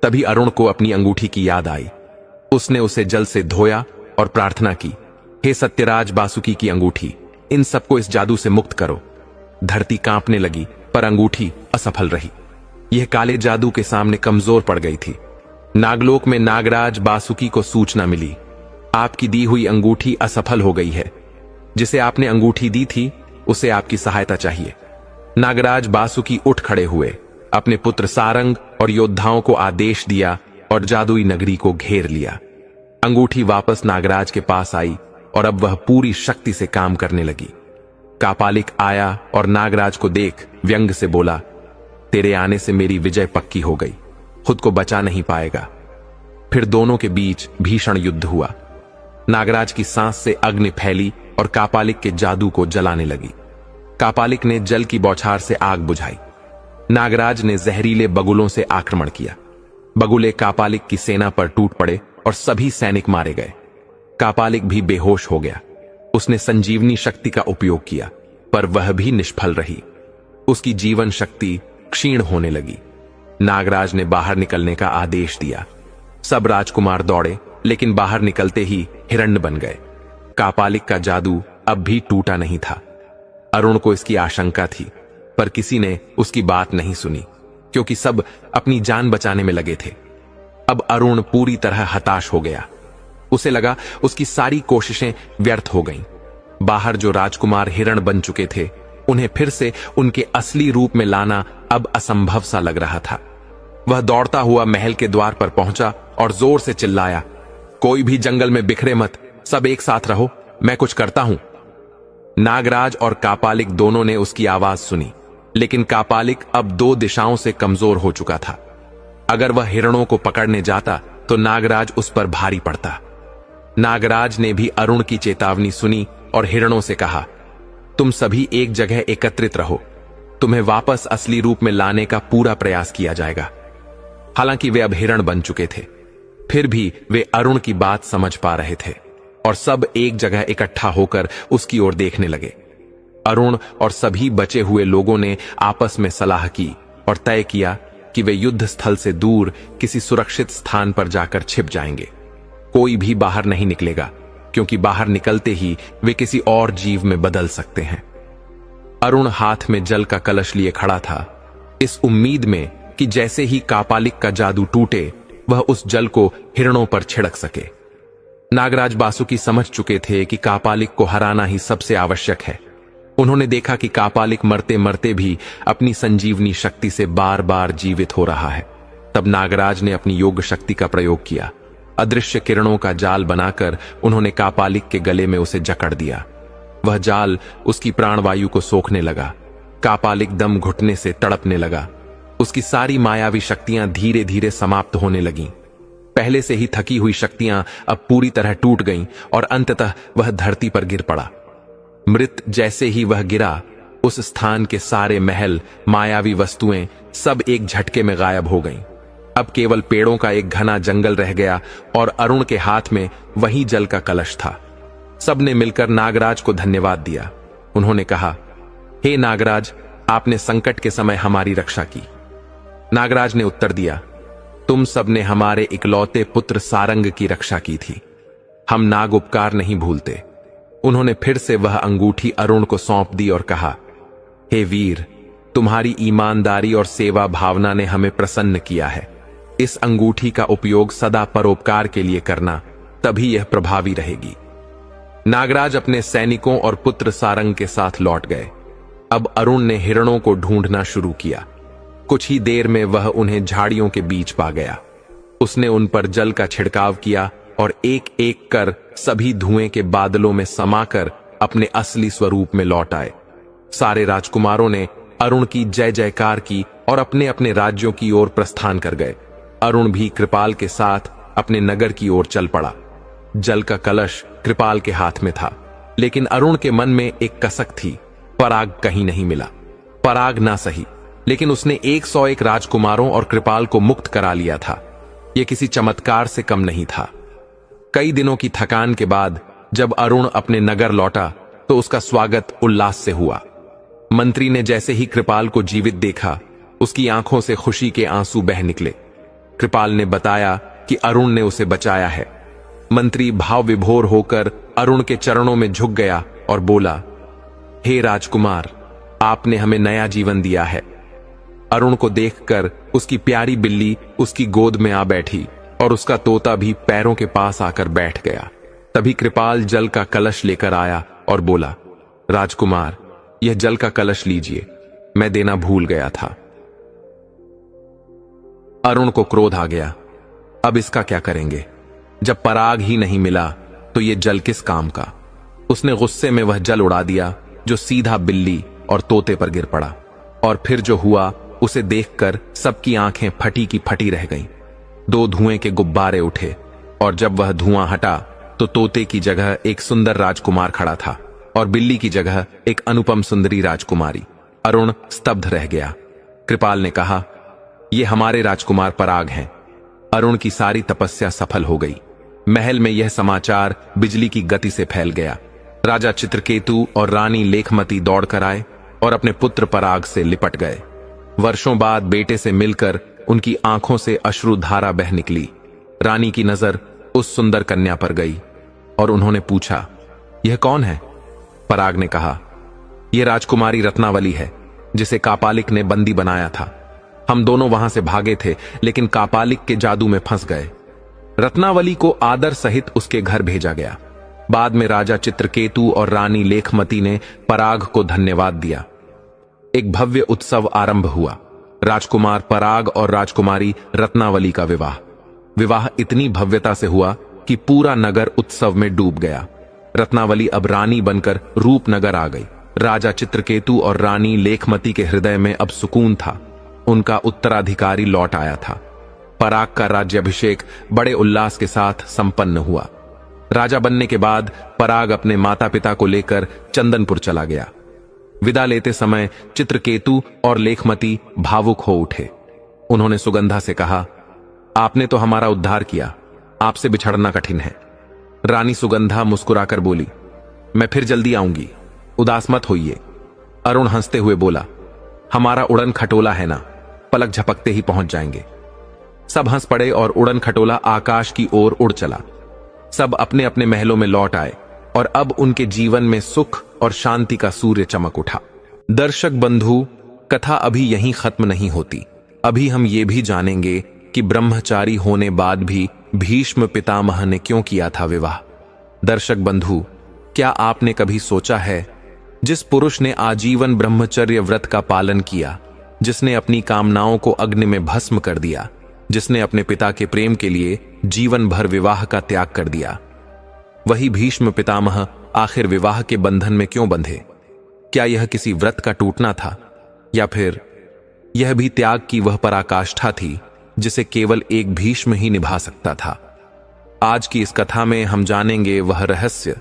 तभी अरुण को अपनी अंगूठी की याद आई। उसने उसे जल से धोया और प्रार्थना की, हे सत्यराज बासुकी की अंगूठी, इन सबको इस जादू से मुक्त करो। धरती कांपने लगी, पर अंगूठी असफल रही। यह काले जादू के सामने कमजोर पड़ गई थी। नागलोक में नागराज बासुकी को सूचना मिली, आपकी दी हुई अंगूठी असफल हो गई है। जिसे आपने अंगूठी दी थी उसे आपकी सहायता चाहिए। नागराज बासुकी उठ खड़े हुए, अपने पुत्र सारंग और योद्धाओं को आदेश दिया और जादुई नगरी को घेर लिया। अंगूठी वापस नागराज के पास आई और अब वह पूरी शक्ति से काम करने लगी। कापालिक आया और नागराज को देख व्यंग से बोला, तेरे आने से मेरी विजय पक्की हो गई, खुद को बचा नहीं पाएगा। फिर दोनों के बीच भीषण युद्ध हुआ। नागराज की सांस से अग्नि फैली और कापालिक के जादू को जलाने लगी। कापालिक ने जल की बौछार से आग बुझाई। नागराज ने जहरीले बगुलों से आक्रमण किया। बगुले कापालिक की सेना पर टूट पड़े और सभी सैनिक मारे गए। कापालिक भी बेहोश हो गया। उसने संजीवनी शक्ति का उपयोग किया, पर वह भी निष्फल रही। उसकी जीवन शक्ति क्षीण होने लगी। नागराज ने बाहर निकलने का आदेश दिया। सब राजकुमार दौड़े, लेकिन बाहर निकलते ही हिरण्य बन गए। कापालिक का जादू अब भी टूटा नहीं था। अरुण को इसकी आशंका थी, पर किसी ने उसकी बात नहीं सुनी, क्योंकि सब अपनी जान बचाने में लगे थे। अब अरुण पूरी तरह हताश हो गया। उसे लगा उसकी सारी कोशिशें व्यर्थ हो गईं। बाहर जो राजकुमार हिरण बन चुके थे, उन्हें फिर से उनके असली रूप में लाना अब असंभव सा लग रहा था। वह दौड़ता हुआ महल के द्वार पर पहुंचा और जोर से चिल्लाया, कोई भी जंगल में बिखरे मत, सब एक साथ रहो, मैं कुछ करता हूं। नागराज और कापालिक दोनों ने उसकी आवाज सुनी, लेकिन कापालिक अब 2 दिशाओं से कमजोर हो चुका था। अगर वह हिरणों को पकड़ने जाता तो नागराज उस पर भारी पड़ता। नागराज ने भी अरुण की चेतावनी सुनी और हिरणों से कहा, तुम सभी एक जगह एकत्रित रहो, तुम्हें वापस असली रूप में लाने का पूरा प्रयास किया जाएगा। हालांकि वे अब हिरण बन चुके थे, फिर भी वे अरुण की बात समझ पा रहे थे और सब एक जगह इकट्ठा होकर उसकी ओर देखने लगे। अरुण और सभी बचे हुए लोगों ने आपस में सलाह की और तय किया कि वे युद्ध स्थल से दूर किसी सुरक्षित स्थान पर जाकर छिप जाएंगे। कोई भी बाहर नहीं निकलेगा, क्योंकि बाहर निकलते ही वे किसी और जीव में बदल सकते हैं। अरुण हाथ में जल का कलश लिए खड़ा था, इस उम्मीद में कि जैसे ही कापालिक का जादू टूटे वह उस जल को हिरणों पर छिड़क सके। नागराज बासुकी समझ चुके थे कि कापालिक को हराना ही सबसे आवश्यक है। उन्होंने देखा कि कापालिक मरते मरते भी अपनी संजीवनी शक्ति से बार बार जीवित हो रहा है। तब नागराज ने अपनी योग शक्ति का प्रयोग किया। अदृश्य किरणों का जाल बनाकर उन्होंने कापालिक के गले में उसे जकड़ दिया। वह जाल उसकी प्राणवायु को सोखने लगा। कापालिक दम घुटने से तड़पने लगा। उसकी सारी मायावी शक्तियां धीरे धीरे समाप्त होने लगीं। पहले से ही थकी हुई शक्तियां अब पूरी तरह टूट गईं और अंततः वह धरती पर गिर पड़ा। मृत जैसे ही वह गिरा, उस स्थान के सारे महल, मायावी वस्तुएं सब एक झटके में गायब हो गईं। अब केवल पेड़ों का एक घना जंगल रह गया और अरुण के हाथ में वही जल का कलश था। सबने मिलकर नागराज को धन्यवाद दिया। उन्होंने कहा, हे नागराज, आपने संकट के समय हमारी रक्षा की। नागराज ने उत्तर दिया, तुम सबने हमारे इकलौते पुत्र सारंग की रक्षा की थी। हम नाग उपकार नहीं भूलते। उन्होंने फिर से वह अंगूठी अरुण को सौंप दी और कहा, हे वीर, तुम्हारी ईमानदारी और सेवा भावना ने हमें प्रसन्न किया है। इस अंगूठी का उपयोग सदा परोपकार के लिए करना, तभी यह प्रभावी रहेगी। नागराज अपने सैनिकों और पुत्र सारंग के साथ लौट गए। अब अरुण ने हिरणों को ढूंढना शुरू किया। कुछ ही देर में वह उन्हें झाड़ियों के बीच पा गया। उसने उन पर जल का छिड़काव किया और एक एक कर सभी धुएं के बादलों में समाकर अपने असली स्वरूप में लौट आए। सारे राजकुमारों ने अरुण की जय जयकार की और अपने अपने राज्यों की ओर प्रस्थान कर गए। अरुण भी कृपाल के साथ अपने नगर की ओर चल पड़ा। जल का कलश कृपाल के हाथ में था, लेकिन अरुण के मन में एक कसक थी, पराग कहीं नहीं मिला। पराग ना सही, लेकिन उसने 101 राजकुमारों और कृपाल को मुक्त करा लिया था। यह किसी चमत्कार से कम नहीं था। कई दिनों की थकान के बाद जब अरुण अपने नगर लौटा तो उसका स्वागत उल्लास से हुआ। मंत्री ने जैसे ही कृपाल को जीवित देखा, उसकी आंखों से खुशी के आंसू बह निकले। कृपाल ने बताया कि अरुण ने उसे बचाया है। मंत्री भाव विभोर होकर अरुण के चरणों में झुक गया और बोला, हे राजकुमार, आपने हमें नया जीवन दिया है। अरुण को देखकर उसकी प्यारी बिल्ली उसकी गोद में आ बैठी और उसका तोता भी पैरों के पास आकर बैठ गया। तभी कृपाल जल का कलश लेकर आया और बोला, राजकुमार, यह जल का कलश लीजिए, मैं देना भूल गया था। अरुण को क्रोध आ गया। अब इसका क्या करेंगे? जब पराग ही नहीं मिला तो यह जल किस काम का? उसने गुस्से में वह जल उड़ा दिया, जो सीधा बिल्ली और तोते पर गिर पड़ा। और फिर जो हुआ उसे देखकर सबकी आंखें फटी की फटी रह गईं। 2 धुएं के गुब्बारे उठे और जब वह धुआं हटा तो तोते की जगह एक सुंदर राजकुमार खड़ा था और बिल्ली की जगह एक अनुपम सुंदरी राजकुमारी। अरुण स्तब्ध रह गया। कृपाल ने कहा, ये हमारे राजकुमार पराग हैं। अरुण की सारी तपस्या सफल हो गई। महल में यह समाचार बिजली की गति से फैल गया। राजा चित्रकेतु और रानी लेखमती दौड़कर आए और अपने पुत्र पराग से लिपट गए। वर्षों बाद बेटे से मिलकर उनकी आंखों से अश्रुधारा बह निकली। रानी की नजर उस सुंदर कन्या पर गई और उन्होंने पूछा, यह कौन है? पराग ने कहा, यह राजकुमारी रत्नावली है, जिसे कापालिक ने बंदी बनाया था। हम दोनों वहां से भागे थे, लेकिन कापालिक के जादू में फंस गए। रत्नावली को आदर सहित उसके घर भेजा गया। बाद में राजा चित्रकेतु और रानी लेखमती ने पराग को धन्यवाद दिया। एक भव्य उत्सव आरंभ हुआ। राजकुमार पराग और राजकुमारी रत्नावली का विवाह इतनी भव्यता से हुआ कि पूरा नगर उत्सव में डूब गया। रत्नावली अब रानी बनकर रूपनगर आ गई। राजा चित्रकेतु और रानी लेखमती के हृदय में अब सुकून था। उनका उत्तराधिकारी लौट आया था। पराग का राज्याभिषेक बड़े उल्लास के साथ संपन्न हुआ। राजा बनने के बाद पराग अपने माता पिता को लेकर चंदनपुर चला गया। विदा लेते समय चित्रकेतु और लेखमती भावुक हो उठे। उन्होंने सुगंधा से कहा, आपने तो हमारा उद्धार किया, आपसे बिछड़ना कठिन है। रानी सुगंधा मुस्कुराकर बोली, मैं फिर जल्दी आऊंगी, उदास मत होइए। अरुण हंसते हुए बोला, हमारा उड़न खटोला है ना, पलक झपकते ही पहुंच जाएंगे। सब हंस पड़े और उड़न खटोला आकाश की ओर उड़ चला। सब अपने अपने महलों में लौट आए और अब उनके जीवन में सुख और शांति का सूर्य चमक उठा। दर्शक बंधु, कथा अभी यहीं खत्म नहीं होती। अभी हम ये भी जानेंगे कि ब्रह्मचारी होने बाद भी भीष्म पितामह ने क्यों किया था विवाह। दर्शक बंधु, क्या आपने कभी सोचा है, जिस पुरुष ने आजीवन ब्रह्मचर्य व्रत का पालन किया, जिसने अपनी कामनाओं को अग्नि में भस्म कर दिया, जिसने अपने पिता के प्रेम के लिए जीवन भर विवाह का त्याग कर दिया, वही भीष्म पितामह आखिर विवाह के बंधन में क्यों बंधे? क्या यह किसी व्रत का टूटना था, या फिर यह भी त्याग की वह पराकाष्ठा थी जिसे केवल एक भीष्म ही निभा सकता था? आज की इस कथा में हम जानेंगे वह रहस्य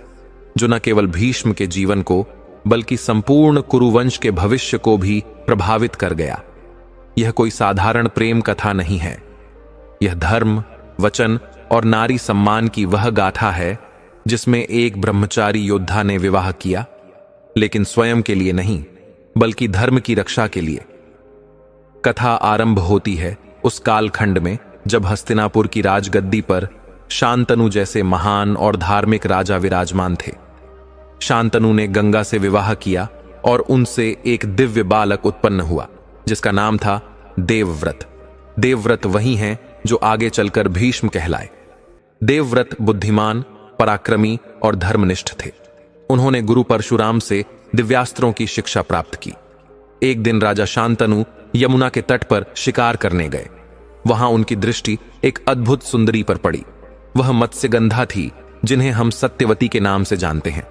जो न केवल भीष्म के जीवन को बल्कि संपूर्ण कुरुवंश के भविष्य को भी प्रभावित कर गया। यह कोई साधारण प्रेम कथा नहीं है। यह धर्म, वचन और नारी सम्मान की वह गाथा है जिसमें एक ब्रह्मचारी योद्धा ने विवाह किया, लेकिन स्वयं के लिए नहीं बल्कि धर्म की रक्षा के लिए। कथा आरंभ होती है उस कालखंड में जब हस्तिनापुर की राजगद्दी पर शांतनु जैसे महान और धार्मिक राजा विराजमान थे। शांतनु ने गंगा से विवाह किया और उनसे एक दिव्य बालक उत्पन्न हुआ जिसका नाम था देवव्रत। देवव्रत वही हैं जो आगे चलकर भीष्म कहलाए। देवव्रत बुद्धिमान, पराक्रमी और धर्मनिष्ठ थे। उन्होंने गुरु परशुराम से दिव्यास्त्रों की शिक्षा प्राप्त की। एक दिन राजा शांतनु यमुना के तट पर शिकार करने गए। वहां उनकी दृष्टि एक अद्भुत सुंदरी पर पड़ी। वह मत्स्यगंधा थी जिन्हें हम सत्यवती के नाम से जानते हैं।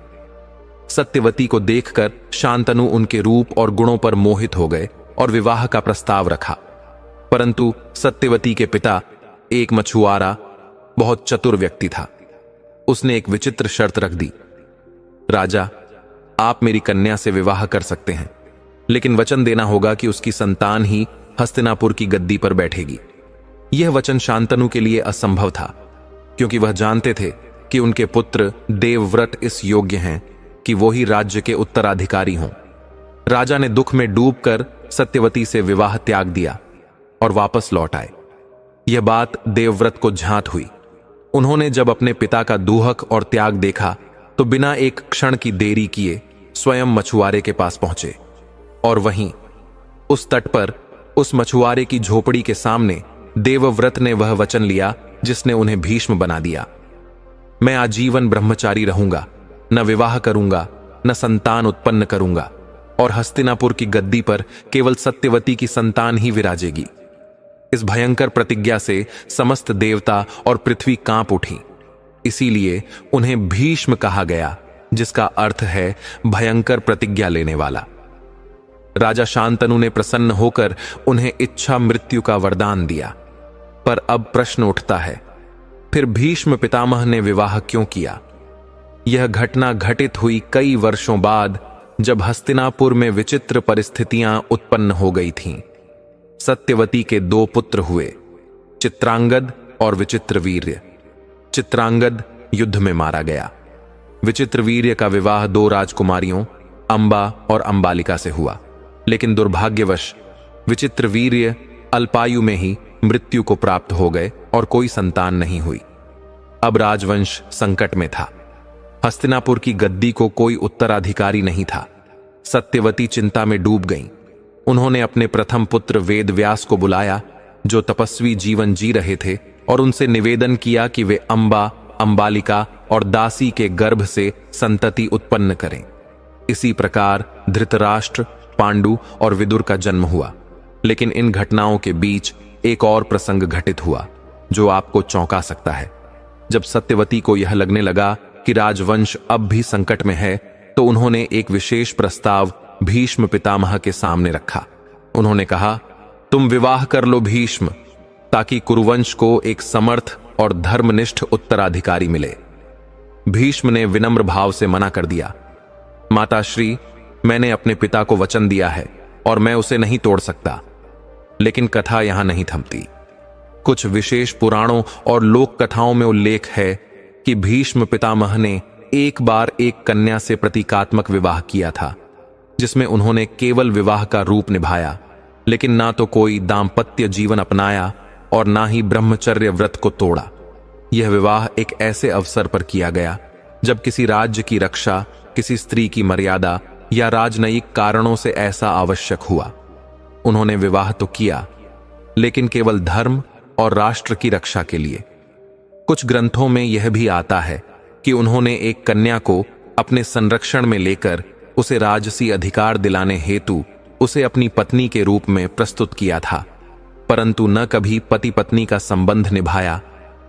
सत्यवती को देखकर शांतनु उनके रूप और गुणों पर मोहित हो गए और विवाह का प्रस्ताव रखा। परंतु सत्यवती के पिता, एक मछुआरा, बहुत चतुर व्यक्ति था। उसने एक विचित्र शर्त रख दी, राजा, आप मेरी कन्या से विवाह कर सकते हैं, लेकिन वचन देना होगा कि उसकी संतान ही हस्तिनापुर की गद्दी पर बैठेगी। यह वचन शांतनु के लिए असंभव था, क्योंकि वह जानते थे कि उनके पुत्र देवव्रत इस योग्य हैं कि वो ही राज्य के उत्तराधिकारी हों। राजा ने दुख में डूबकर सत्यवती से विवाह त्याग दिया और वापस लौट आए। यह बात देवव्रत को झांत हुई। उन्होंने जब अपने पिता का दुहक और त्याग देखा तो बिना एक क्षण की देरी किए स्वयं मछुआरे के पास पहुंचे और वहीं उस तट पर उस मछुआरे की झोपड़ी के सामने देवव्रत ने वह वचन लिया जिसने उन्हें भीष्म बना दिया। मैं आजीवन ब्रह्मचारी रहूंगा, न विवाह करूंगा, न संतान उत्पन्न करूंगा, और हस्तिनापुर की गद्दी पर केवल सत्यवती की संतान ही विराजेगी। इस भयंकर प्रतिज्ञा से समस्त देवता और पृथ्वी कांप उठी। इसीलिए उन्हें भीष्म कहा गया, जिसका अर्थ है भयंकर प्रतिज्ञा लेने वाला। राजा शांतनु ने प्रसन्न होकर उन्हें इच्छा मृत्यु का वरदान दिया। पर अब प्रश्न उठता है, फिर भीष्म पितामह ने विवाह क्यों किया? यह घटना घटित हुई कई वर्षों बाद, जब हस्तिनापुर में विचित्र परिस्थितियां उत्पन्न हो गई थीं। सत्यवती के दो पुत्र हुए, चित्रांगद और विचित्रवीर्य। चित्रांगद युद्ध में मारा गया। विचित्रवीर्य का विवाह दो राजकुमारियों अंबा और अंबालिका से हुआ, लेकिन दुर्भाग्यवश विचित्रवीर्य अल्पायु में ही मृत्यु को प्राप्त हो गए और कोई संतान नहीं हुई। अब राजवंश संकट में था। हस्तिनापुर की गद्दी को कोई उत्तराधिकारी नहीं था। सत्यवती चिंता में डूब गईं। उन्होंने अपने प्रथम पुत्र वेदव्यास को बुलाया, जो तपस्वी जीवन जी रहे थे, और उनसे निवेदन किया कि वे अंबा, अंबालिका और दासी के गर्भ से संतति उत्पन्न करें। इसी प्रकार धृतराष्ट्र, पांडु और विदुर का जन्म हुआ। लेकिन इन घटनाओं के बीच एक और प्रसंग घटित हुआ जो आपको चौंका सकता है। जब सत्यवती को यह लगने लगा कि राजवंश अब भी संकट में है, तो उन्होंने एक विशेष प्रस्ताव भीष्म पितामह के सामने रखा। उन्होंने कहा, तुम विवाह कर लो भीष्म, ताकि कुरुवंश को एक समर्थ और धर्मनिष्ठ उत्तराधिकारी मिले। भीष्म ने विनम्र भाव से मना कर दिया, माताश्री, मैंने अपने पिता को वचन दिया है और मैं उसे नहीं तोड़ सकता। लेकिन कथा यहां नहीं थमती। कुछ विशेष पुराणों और लोक कथाओं में उल्लेख है कि भीष्म पितामह ने एक बार एक कन्या से प्रतीकात्मक विवाह किया था, जिसमें उन्होंने केवल विवाह का रूप निभाया, लेकिन ना तो कोई दाम्पत्य जीवन अपनाया और ना ही ब्रह्मचर्य व्रत को तोड़ा। यह विवाह एक ऐसे अवसर पर किया गया जब किसी राज्य की रक्षा, किसी स्त्री की मर्यादा या राजनयिक कारणों से ऐसा आवश्यक हुआ। उन्होंने विवाह तो किया, लेकिन केवल धर्म और राष्ट्र की रक्षा के लिए। कुछ ग्रंथों में यह भी आता है कि उन्होंने एक कन्या को अपने संरक्षण में लेकर उसे राजसी अधिकार दिलाने हेतु उसे अपनी पत्नी के रूप में प्रस्तुत किया था, परंतु न कभी पति पत्नी का संबंध निभाया,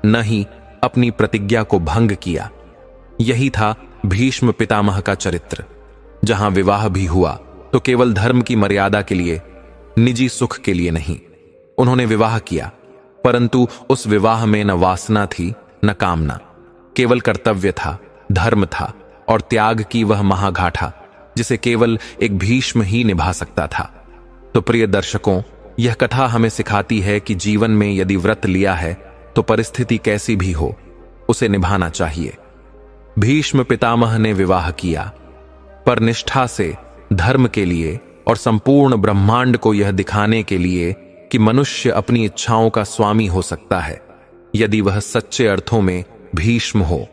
न ही अपनी प्रतिज्ञा को भंग किया। यही था भीष्म पितामह का चरित्र। जहां विवाह भी हुआ तो केवल धर्म की मर्यादा के लिए, निजी सुख के लिए नहीं। उन्होंने विवाह किया, परंतु उस विवाह में न वासना थी न कामना, केवल कर्तव्य था, धर्म था और त्याग की वह महागाथा जिसे केवल एक भीष्म ही निभा सकता था। तो प्रिय दर्शकों, यह कथा हमें सिखाती है कि जीवन में यदि व्रत लिया है तो परिस्थिति कैसी भी हो, उसे निभाना चाहिए। भीष्म पितामह ने विवाह किया, पर निष्ठा से, धर्म के लिए और संपूर्ण ब्रह्मांड को यह दिखाने के लिए कि मनुष्य अपनी इच्छाओं का स्वामी हो सकता है, यदि वह सच्चे अर्थों में भीष्म हो।